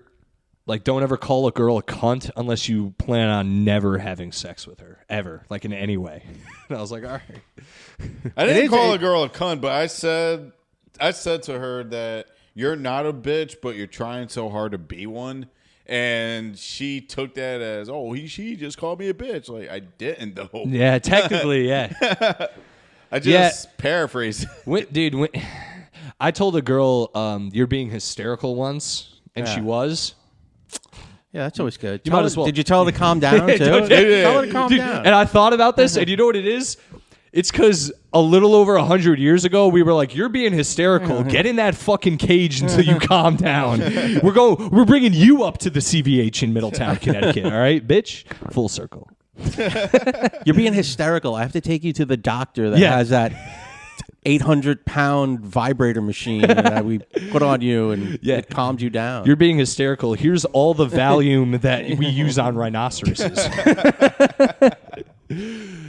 Like, don't ever call a girl a cunt unless you plan on never having sex with her, ever, like in any way. And I was like, all right. I didn't call a girl a cunt, but I said to her that you're not a bitch, but you're trying so hard to be one. And she took that as, she just called me a bitch. Like, I didn't, though. Yeah, technically, yeah. I just paraphrased. Dude, I told a girl, you're being hysterical once, and she was. Yeah, that's always good. You might as well. Did you tell her to calm down, too? Tell her to calm down. And I thought about this, and you know what it is? It's because a little over 100 years ago, we were like, you're being hysterical. Get in that fucking cage until you calm down. We're bringing you up to the CVH in Middletown, Connecticut. All right, bitch? Full circle. You're being hysterical. I have to take you to the doctor that has that 800-pound vibrator machine that we put on you, and it calms you down. You're being hysterical. Here's all the Valium that we use on rhinoceroses.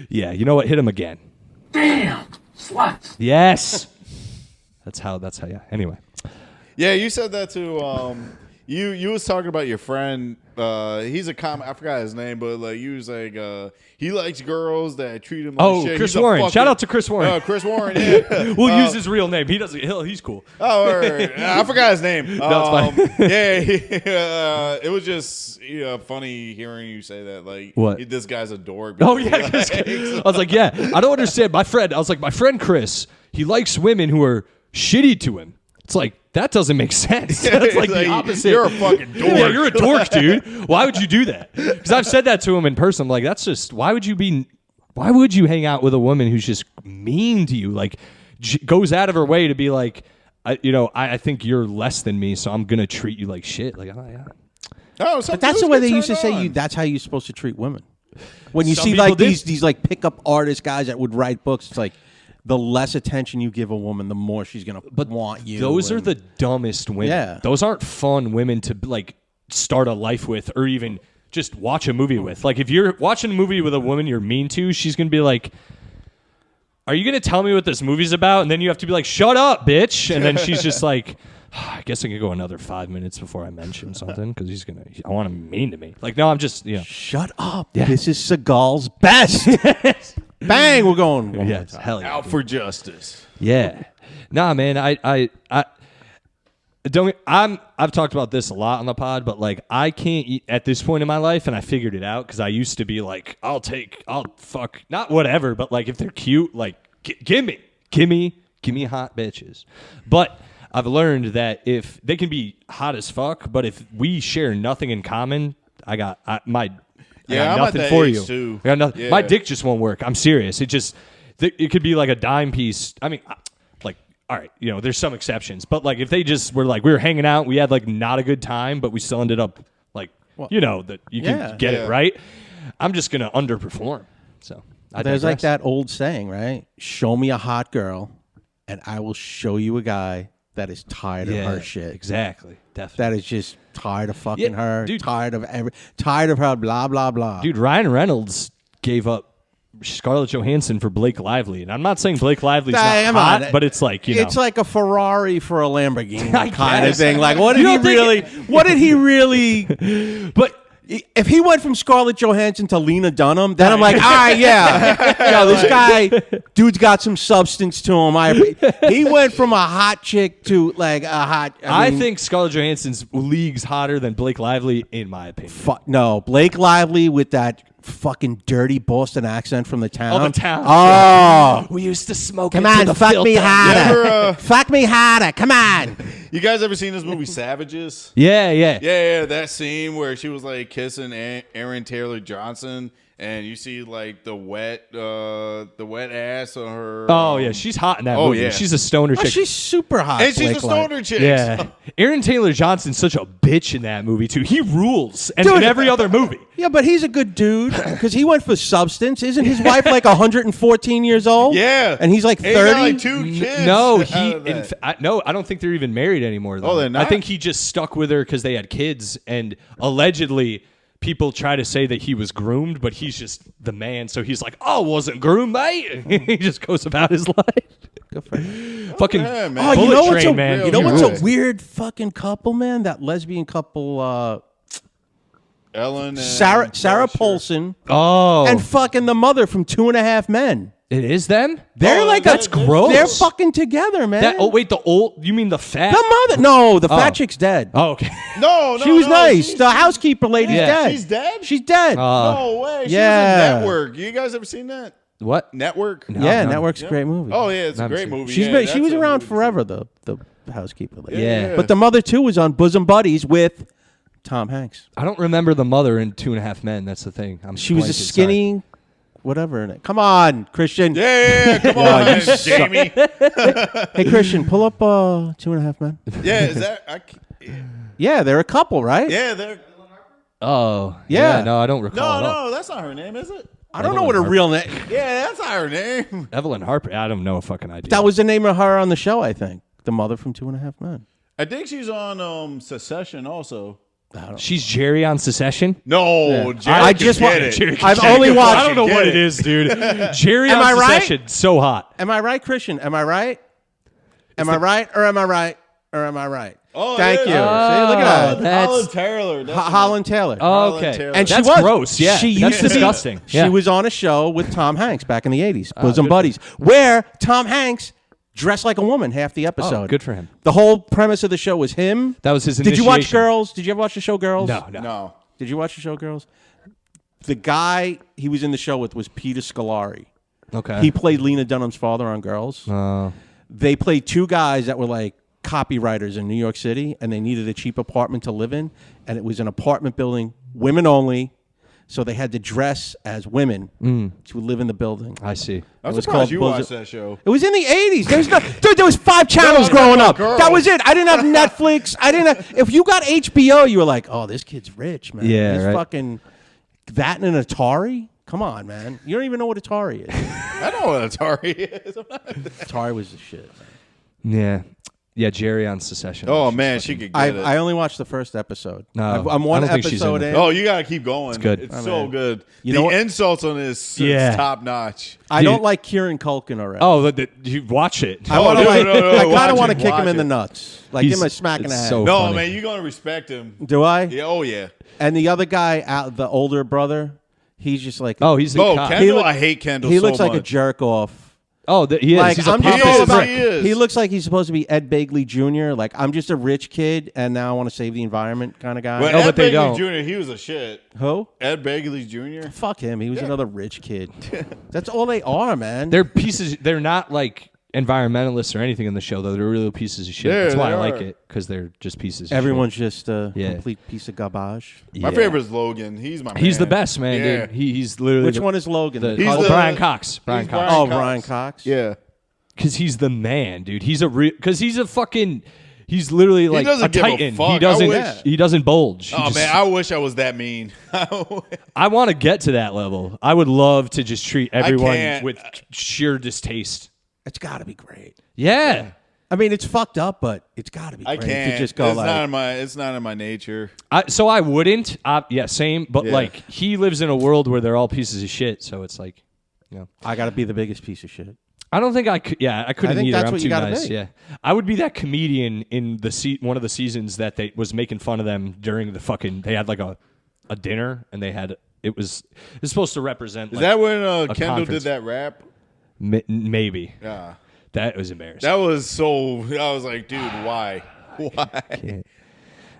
Yeah, you know what? Hit him again. Damn, sluts. Yes. That's how. Yeah. Anyway. Yeah, you said that too. You was talking about your friend. He's a comic. I forgot his name, but like you was like he likes girls that treat him like shit. Chris Warren. Shout out to Chris Warren. Chris Warren. Yeah. We'll use his real name. He doesn't. He's cool. Oh, right. I forgot his name. No, it's fine. Yeah, it was just funny hearing you say that. Like, what? This guy's a dork. Oh yeah, I was like, yeah. I don't understand. My friend Chris. He likes women who are shitty to him. It's like, that doesn't make sense. That's like the opposite. You're a fucking dork. Yeah, you're a dork, dude. Why would you do that? Because I've said that to him in person. I'm like, that's just, why would you hang out with a woman who's just mean to you? Like, goes out of her way to be like, I think you're less than me, so I'm going to treat you like shit. Like, oh, yeah. Oh, but that's the way they used to say that's how you're supposed to treat women. When you see like these like pickup artist guys that would write books, it's like, the less attention you give a woman, the more she's going to want you. Those are the dumbest women. Yeah. Those aren't fun women to like start a life with or even just watch a movie with. Like if you're watching a movie with a woman you're mean to, she's going to be like, are you going to tell me what this movie's about? And then you have to be like, shut up, bitch. And then she's just like, I guess I could go another 5 minutes before I mention something because I want him mean to me. Like, no, I'm just, Shut up. Yeah. This is Segal's best. Bang, we're going. Hell yeah. Out for justice. Yeah. Nah, man, I've talked about this a lot on the pod, but like I can't eat at this point in my life, and I figured it out because I used to be like, I'll fuck, not whatever, but like if they're cute, like give me hot bitches. But I've learned that if they can be hot as fuck, but if we share nothing in common, I got nothing for you. Too. I got nothing. Yeah. My dick just won't work. I'm serious. It could be like a dime piece. I mean, like, all right, there's some exceptions, but like if they just were like we were hanging out, we had like not a good time, but we still ended up like that you can get it right. I'm just gonna underperform. So there's like that old saying, right? Show me a hot girl, and I will show you a guy that is tired of her shit. Exactly. Definitely. That is just tired of fucking her. Dude, tired of her. Blah blah blah. Dude, Ryan Reynolds gave up Scarlett Johansson for Blake Lively, and I'm not saying Blake Lively's not hot, but it's like it's like a Ferrari for a Lamborghini kind of thing. Like, what did he really? But if he went from Scarlett Johansson to Lena Dunham, then I'm like, all right, yeah. This guy, dude's got some substance to him. He went from a hot chick to like a hot. I think Scarlett Johansson's league's hotter than Blake Lively, in my opinion. No, Blake Lively with that fucking dirty Boston accent from the town. Oh, the town. Oh, We used to smoke. come it to on, the fuck me filter. harder. Fuck me harder. Come on. You guys ever seen this movie Savages? Yeah. Yeah, that scene where she was like kissing Aaron Taylor Johnson, and you see like the wet ass on her. Oh yeah, she's hot in that movie. yeah. She's a stoner Oh, chick. she's super hot. and she's Blake a stoner chick. Yeah, Aaron Taylor Johnson's such a bitch in that movie too. He rules, and Dude. in every other movie. Yeah, but he's a good dude because he went for substance. Isn't his wife like 114 years old? Yeah, and he's like And he got, 30. like 2 kids. No, out he. of that. No, I don't think they're even married anymore. Though. Oh, they're not? I think he just stuck with her because they had kids, and allegedly, people try to say that he was groomed, but he's just the man. So he's like, "Oh, wasn't groomed, mate." He just goes about his life. Good for him. Fucking yeah, man. Oh, Bullet you know what's Train, a man. you know He what's rules. a weird fucking couple, man? That lesbian couple, Ellen and Sarah Buster. Paulson Oh, and fucking the mother from 2.5 Men. it is them. They're like that's gross. They're fucking together, man. That, oh wait, the old. You mean the fat? the mother? No, the fat Oh. chick's dead. Oh, okay. No, She was nice. she's- The housekeeper lady's Yeah. dead. She's dead? She's dead. No way. She yeah. was in Network. You guys ever seen that? What? Network? yeah, no. Network's a great movie. Oh yeah, it's a Never great seen it. movie. She's Yeah, been, she that's was a around movie. forever. The housekeeper lady. Yeah. But the mother too was on Bosom Buddies with Tom Hanks. I don't remember the mother in 2.5 Men. That's the thing. She was a blanking, sorry. skinny, whatever. In it. Come on, Christian. Yeah, come on, Jamie. Hey, Christian, pull up 2.5 Men. Yeah, is that? Yeah, they're a couple, right? Yeah, they're. Oh, Yeah. No, I don't recall. No, at all. no, that's not her name, is it? I don't know what her real name. Yeah, that's not her name. Evelyn Harper. I don't know a fucking idea. That was the name of her on the show, I think. The mother from 2.5 Men. I think she's on Secession also. She's Jerry on Secession. No, Yeah. Jerry I can just get want- it. Jerry I've can only get it. watched- I don't know Get what it. it is, dude. Jerry Am on I right? Secession. So hot. Am I right, Christian? Am I right? Am I right or am I right or am I right? Oh, Thank it you. is. See, look at that. That's- Holland Taylor. that's her Holland Taylor. Oh, okay. Taylor. And she That's was gross. Yeah, she that's used to be- disgusting. She Yeah. was on a show with Tom Hanks back in the 80s, Bosom good. Buddies, where Tom Hanks dressed like a woman half the episode. Oh, good for him. The whole premise of the show was him. That was his Did you watch initiation. Girls? Did you ever watch the show Girls? No. No. Did you watch the show Girls? The guy he was in the show with was Peter Scolari. Okay. He played Lena Dunham's father on Girls. They played two guys that were like copywriters in New York City, and they needed a cheap apartment to live in, and it was an apartment building, women only, so they had to dress as women to live in the building. I see. I'm It was surprised called you Bosom- watched that show. It was in the 80s. There's no, dude, there was 5 channels No, growing no, up. Girls. That was it. I didn't have Netflix. I didn't have, if you got HBO, you were like, oh, this kid's rich, man. Yeah, He's right. fucking that and an Atari? Come on, man. You don't even know what Atari is. I know what Atari is. Atari was the shit, man. Yeah. Yeah, Jerry on Secession. Oh man, she could get it. I only watched the first episode. No, I'm one I don't think she's in episode it. in. Oh, you gotta keep going. It's good. It's Oh, so man. good. You The know what? insults on this Yeah. is top notch. I Dude. don't like Kieran Culkin already. Oh, you watch it. I want to no, like. no, no, I kind watch of want it, to kick him watch in the it. nuts. Like give him a He's- smack in the it's head. so No, funny. man, you're gonna respect him. Do I? Yeah, oh yeah. And the other guy, out the older brother, he's just like. Oh, he's the Oh, cop. Kendall, look- I hate Kendall. he so looks like a much. jerk off. Oh, he is. Like He's a I'm just pompous all about. He is. He looks like he's supposed to be Ed Begley Jr. Like I'm just a rich kid, and now I want to save the environment kind of guy. But No, Ed but they Begley don't. Jr. He was a shit. Who? Ed Begley Jr. Fuck him. He was another rich kid. That's all they are, man. They're pieces. They're not like environmentalists or anything in the show, though. They're real pieces of shit. Yeah, That's why they I like are. it, because they're just pieces. Everyone's just a Yeah. complete piece of garbage. of My shit. favorite is Logan. He's my. He's man. the best, man, Yeah. dude. He's literally Which the, one is Logan? The, He's oh, the- Brian Cox. Brian he's Cox. Brian Oh, Cox. Brian Cox. Yeah. Because he's the man, dude. He's a real. Because he's a fucking. He's literally like doesn't a give a titan. fuck. He I doesn't. wish- He doesn't bulge. He Oh just- man, I wish I was that mean. I want to get to that level. I would love to just treat everyone can't. with sheer distaste. It's got to be great. Yeah. I mean, it's fucked up, but it's got to be I great can't. to just go it's like. not in my. It's not in my nature. So I wouldn't. Yeah, same. But Yeah. like, he lives in a world where they're all pieces of shit. So it's like, you know. I got to be the biggest piece of shit. I don't think I could. Yeah, I couldn't I think either. that's I'm what too you gotta nice. be. Yeah, I would be that comedian in the one of the seasons that they was making fun of them during the fucking. They had like a dinner and they had it was supposed to represent. Is like, that when Kendall conference. did that rap? Maybe Yeah. that was embarrassing. That was so. I was like, dude, why? Why?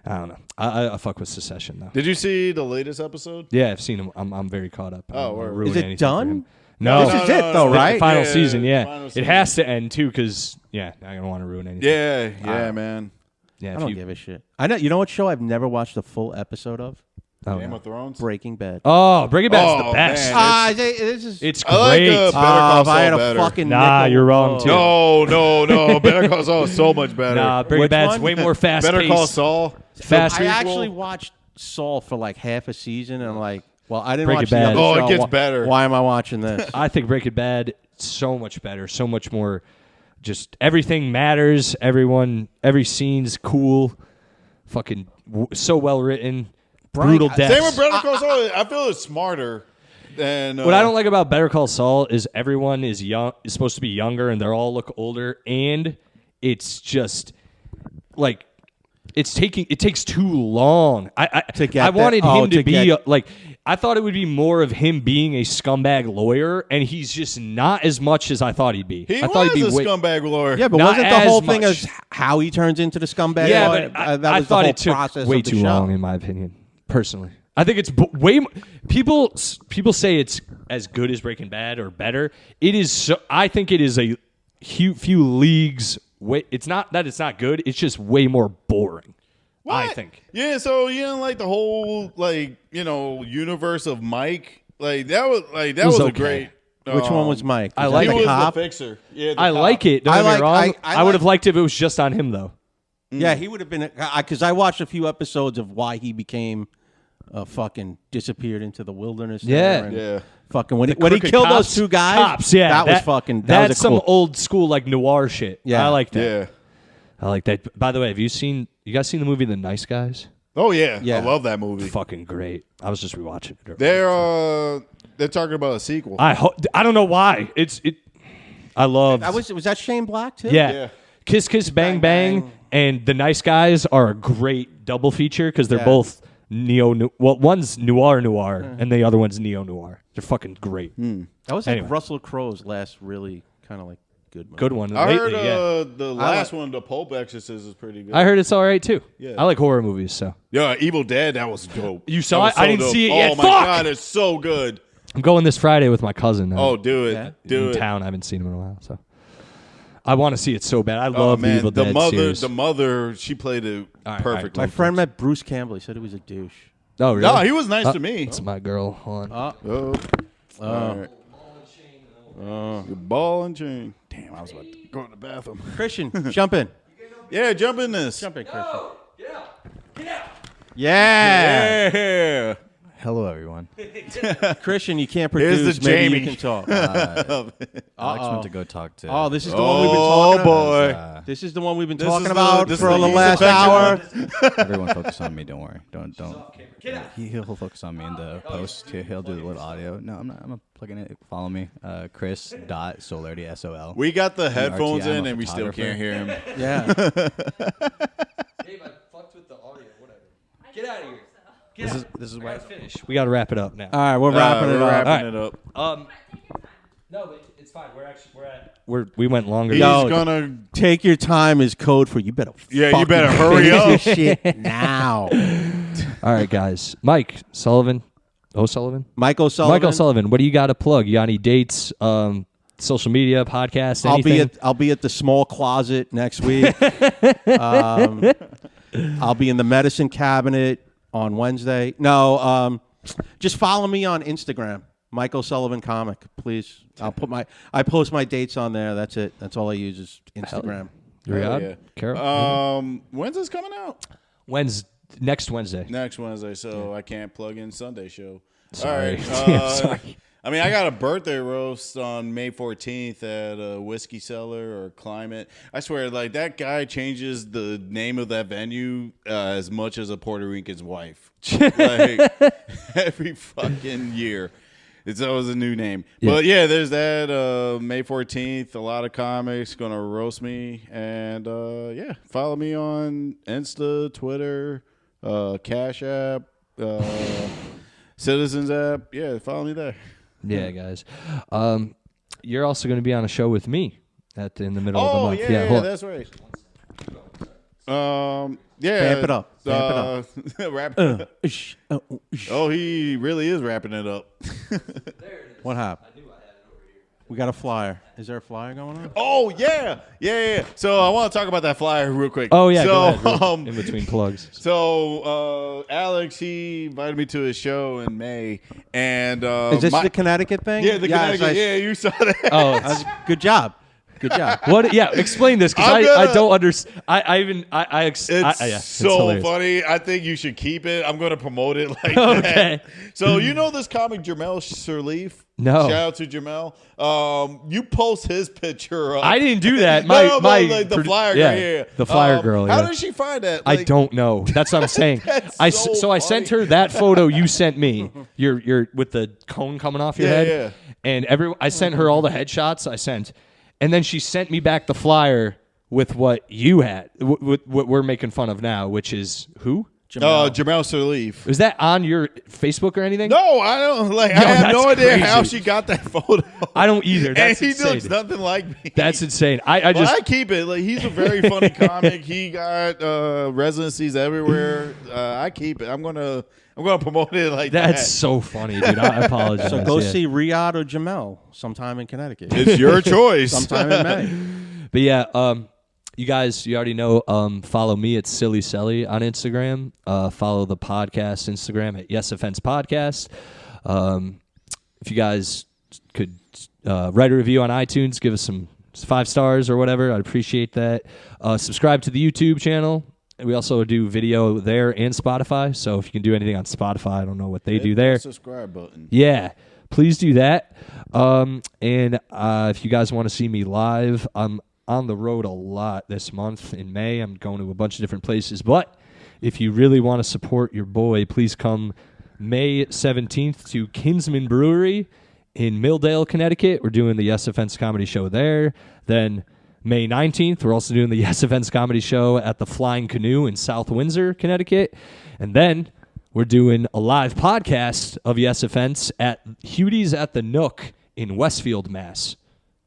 I don't know. I fuck with Succession though. Did you see the latest episode? Yeah, I've seen him. I'm very caught up. Oh, word. Is it done? No, This is it, though, right? Final Yeah, season, yeah. final It season. has to end too, because I don't want to ruin anything. Yeah, man. Yeah. I if don't you- give a shit. I know. You know what show I've never watched a full episode of? oh, Game no. of Thrones. Breaking Bad. Oh, Breaking Bad's Oh, the best. man. This is. It's I like great. Better Call if I had Saul a better. fucking Nah, nickel- you're wrong, too. No. Better Call Saul is so much better. Nah, Breaking Which Bad's one? way more fast Better paced. Call Saul. Fast. I actually watched Saul for like half a season, and I'm like, well, I didn't Breaking watch Bad. the other Oh, it show. gets better. Why am I watching this? I think Breaking Bad so much better, so much more. Just everything matters. Every scene's cool. Fucking so well written. Brutal deaths. Same with Better Call Saul. I feel it's smarter than. What I don't like about Better Call Saul is everyone is supposed to be younger, and they all look older, and it's just like it takes too long. I wanted him to be like. I thought it would be more of him being a scumbag lawyer, and he's just not as much as I thought he'd be. He I thought was he'd a be scumbag lawyer. Yeah, but Not wasn't the as whole thing much. as how he turns into the scumbag? Yeah, lawyer? but That I was thought the whole it took process way of the too show. long, in my opinion. Personally, I think it's way. People say it's as good as Breaking Bad or better. It is. So, I think it is a few leagues. It's not that it's not good. It's just way more boring. What? I think. Yeah, so you didn't like the whole universe of Mike? Like that was a okay. great. Which one was Mike? I Was like that He the was cop? the fixer. Yeah, the I cop. like it. Don't I get me like- wrong. I I would have like- liked if it was just on him though. Yeah, he would have been because I watched a few episodes of why he became fucking disappeared into the wilderness. Yeah. there and Yeah. Fucking when he Crooked killed cops- those two guys. Cops, yeah, that was fucking. That that's was a some cool. old school like noir shit. Yeah. I like that. Yeah. I like that. By the way, you guys seen the movie The Nice Guys? Oh yeah. Yeah. I love that movie. Fucking great. I was just rewatching it. earlier. They're talking about a sequel. I don't know why. I love. Was that Shane Black too? Yeah. Yeah. Kiss Kiss Bang Bang and The Nice Guys are a great double feature because they're Yeah. both one's noir and the other one's neo noir. They're fucking great. That was Anyway. like Russell Crowe's last really kind of like good movie. Good one. I heard Lately, yeah. the last one, The Pope Exorcist, is pretty good. I heard it's all right too. Yeah. I like horror movies, so Yeah, Evil Dead, that was dope. You saw That was it? I didn't dope. see it Oh yet. my Fuck! god, it's so good. I'm going this Friday with my cousin. Oh, do it, Yeah. do in it. town. I haven't seen him in a while, so I want to see it so bad. I Oh love the man, Evil the Dead mother, series. the mother, she played it All right, perfectly. My friend met Bruce Campbell. He said he was a douche. Oh, really? No, he was nice to me. It's my girl. Hold on. Oh, all right. Your ball and chain. Damn, I was about to go to the bathroom. Christian, jump in. Yeah, jump in this. Jump in, Christian. Get out. Yeah. Yeah. Hello, everyone. Christian, you can't Here's produce. the Maybe Jamie. you can talk. Alex went to go talk to. Oh, this is the one we've been talking boy. about. This is the one we've been This talking is about this for is the the last user hour. Everyone focus on me. Don't worry. Don't. He'll focus on me in the post. He'll do the little audio. No, I'm not. I'm not plugging it. Follow me. Chris.Solarity SOL. We got the headphones I'm a in and we still photographer. can't hear him. Yeah. Dave, I fucked with the audio. Whatever. Get out of here. This is why. Finish. We got to wrap it up now. All right, we're wrapping it We're up. wrapping it up. No, it's fine. We went longer. He's Yo, gonna. Take your time is code for you better. Yeah, you fucking better hurry finish up. this shit now. All right, guys. Mike Sullivan. O'Sullivan? Michael Sullivan. Michael Sullivan. What do you got to plug? You got any dates? Social media, podcast, anything? I'll be at the small closet next week. I'll be in the medicine cabinet on Wednesday. No, just follow me on Instagram, Michael Sullivan Comic, please. I post my dates on there. That's it. That's all I use is Instagram. Ryhaad yeah. Carroll? When's this coming out? Next Wednesday. Next Wednesday, so I can't plug in Sunday show. Sorry. All right. Yeah, sorry. I mean, I got a birthday roast on May 14th at a Whiskey Cellar or Climate. I swear, like, that guy changes the name of that venue as much as a Puerto Rican's wife. Like, every fucking year. It's always a new name. Yeah. But, yeah, there's that May 14th. A lot of comics going to roast me. And, yeah, follow me on Insta, Twitter, Cash App, Citizens app. Yeah, follow me there. Yeah, guys. You're also going to be on a show with me in the middle of the Oh, month. yeah, hold on. that's right. Yeah. Vamp it up. Vamp it up. Wrap it up. Oh, he really is wrapping it up. What happened? We got a flyer. Is there a flyer going on? Oh, yeah. So I want to talk about that flyer real quick. Oh yeah, So, go ahead, in between plugs. So Alex, he invited me to his show in May, and Is this the Connecticut thing? Yeah, the Connecticut. Yeah, you saw that. Oh, Good job. Good job. what? Yeah, explain this because I don't understand. It's so hilarious. funny. I think you should keep it. I'm going to promote it like Okay. that. So you know this comic Jamel Sirleaf? No. Shout out to Jamel. You post his picture up. I didn't do that. No, like the flyer girl. Yeah, the flyer girl. How Yeah. did she find that? I don't know. That's what I'm saying. That's so I sent her that photo you sent me. You're with the cone coming off your head. Yeah. And I sent her all the headshots I sent, and then she sent me back the flyer with what you had, what we're making fun of now, which is who? Jamel Sirleaf. Is that on your Facebook or anything? No, I don't. I have no that's idea how crazy. she got that photo. I don't either. That's and he insane. looks nothing like me. That's insane. I just I keep it. Like he's a very funny comic. He got residencies everywhere. I keep it. I'm gonna promote it like that. That's so funny, dude. I apologize. So go yeah. see Ryhaad or Jamel sometime in Connecticut. It's your choice. Sometime in May. But yeah, you guys, you already know. Follow me at Silly Selly on Instagram. Follow the podcast Instagram at Yes Offense Podcast. If you guys could write a review on iTunes, give us some 5 stars or whatever, I'd appreciate that. Subscribe to the YouTube channel. We also do video there and Spotify. So if you can do anything on Spotify, I don't know what they do there. Subscribe button. Yeah, please do that. And if you guys want to see me live, I'm on the road a lot this month in May. I'm going to a bunch of different places. But if you really want to support your boy, please come May 17th to Kinsman Brewery in Milldale, Connecticut. We're doing the Yes Offense Comedy Show there. Then May 19th, we're also doing the Yes Offense Comedy Show at the Flying Canoe in South Windsor, Connecticut. And then we're doing a live podcast of Yes Offense at Hudie's at the Nook in Westfield, Mass.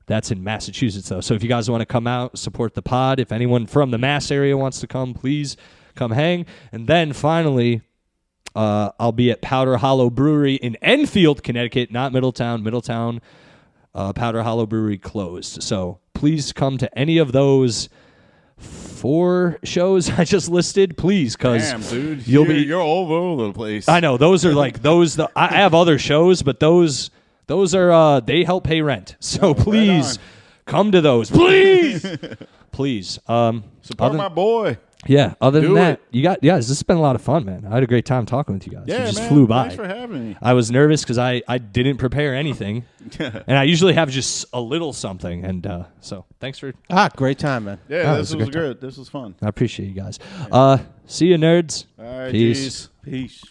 That's in Massachusetts, though. So if you guys want to come out, support the pod, if anyone from the Mass area wants to come, please come hang. And then finally, I'll be at Powder Hollow Brewery in Enfield, Connecticut, not Middletown. Middletown, Powder Hollow Brewery closed. So please come to any of those 4 shows I just listed, please, because Damn, dude, you're all over the place. I know those are like those. I have other shows, but those are they help pay rent. So please come to those, please, please. Support my boy. Yeah. Other than Do that, it. you got this has been a lot of fun, man. I had a great time talking with you guys. Yeah, it just man, flew by. Thanks for having me. I was nervous because I didn't prepare anything, and I usually have just a little something. And so thanks for. Great time, man. Yeah, Oh, this it was a was great time. good. This was fun. I appreciate you guys. See you, nerds. All right, Peace. geez. Peace.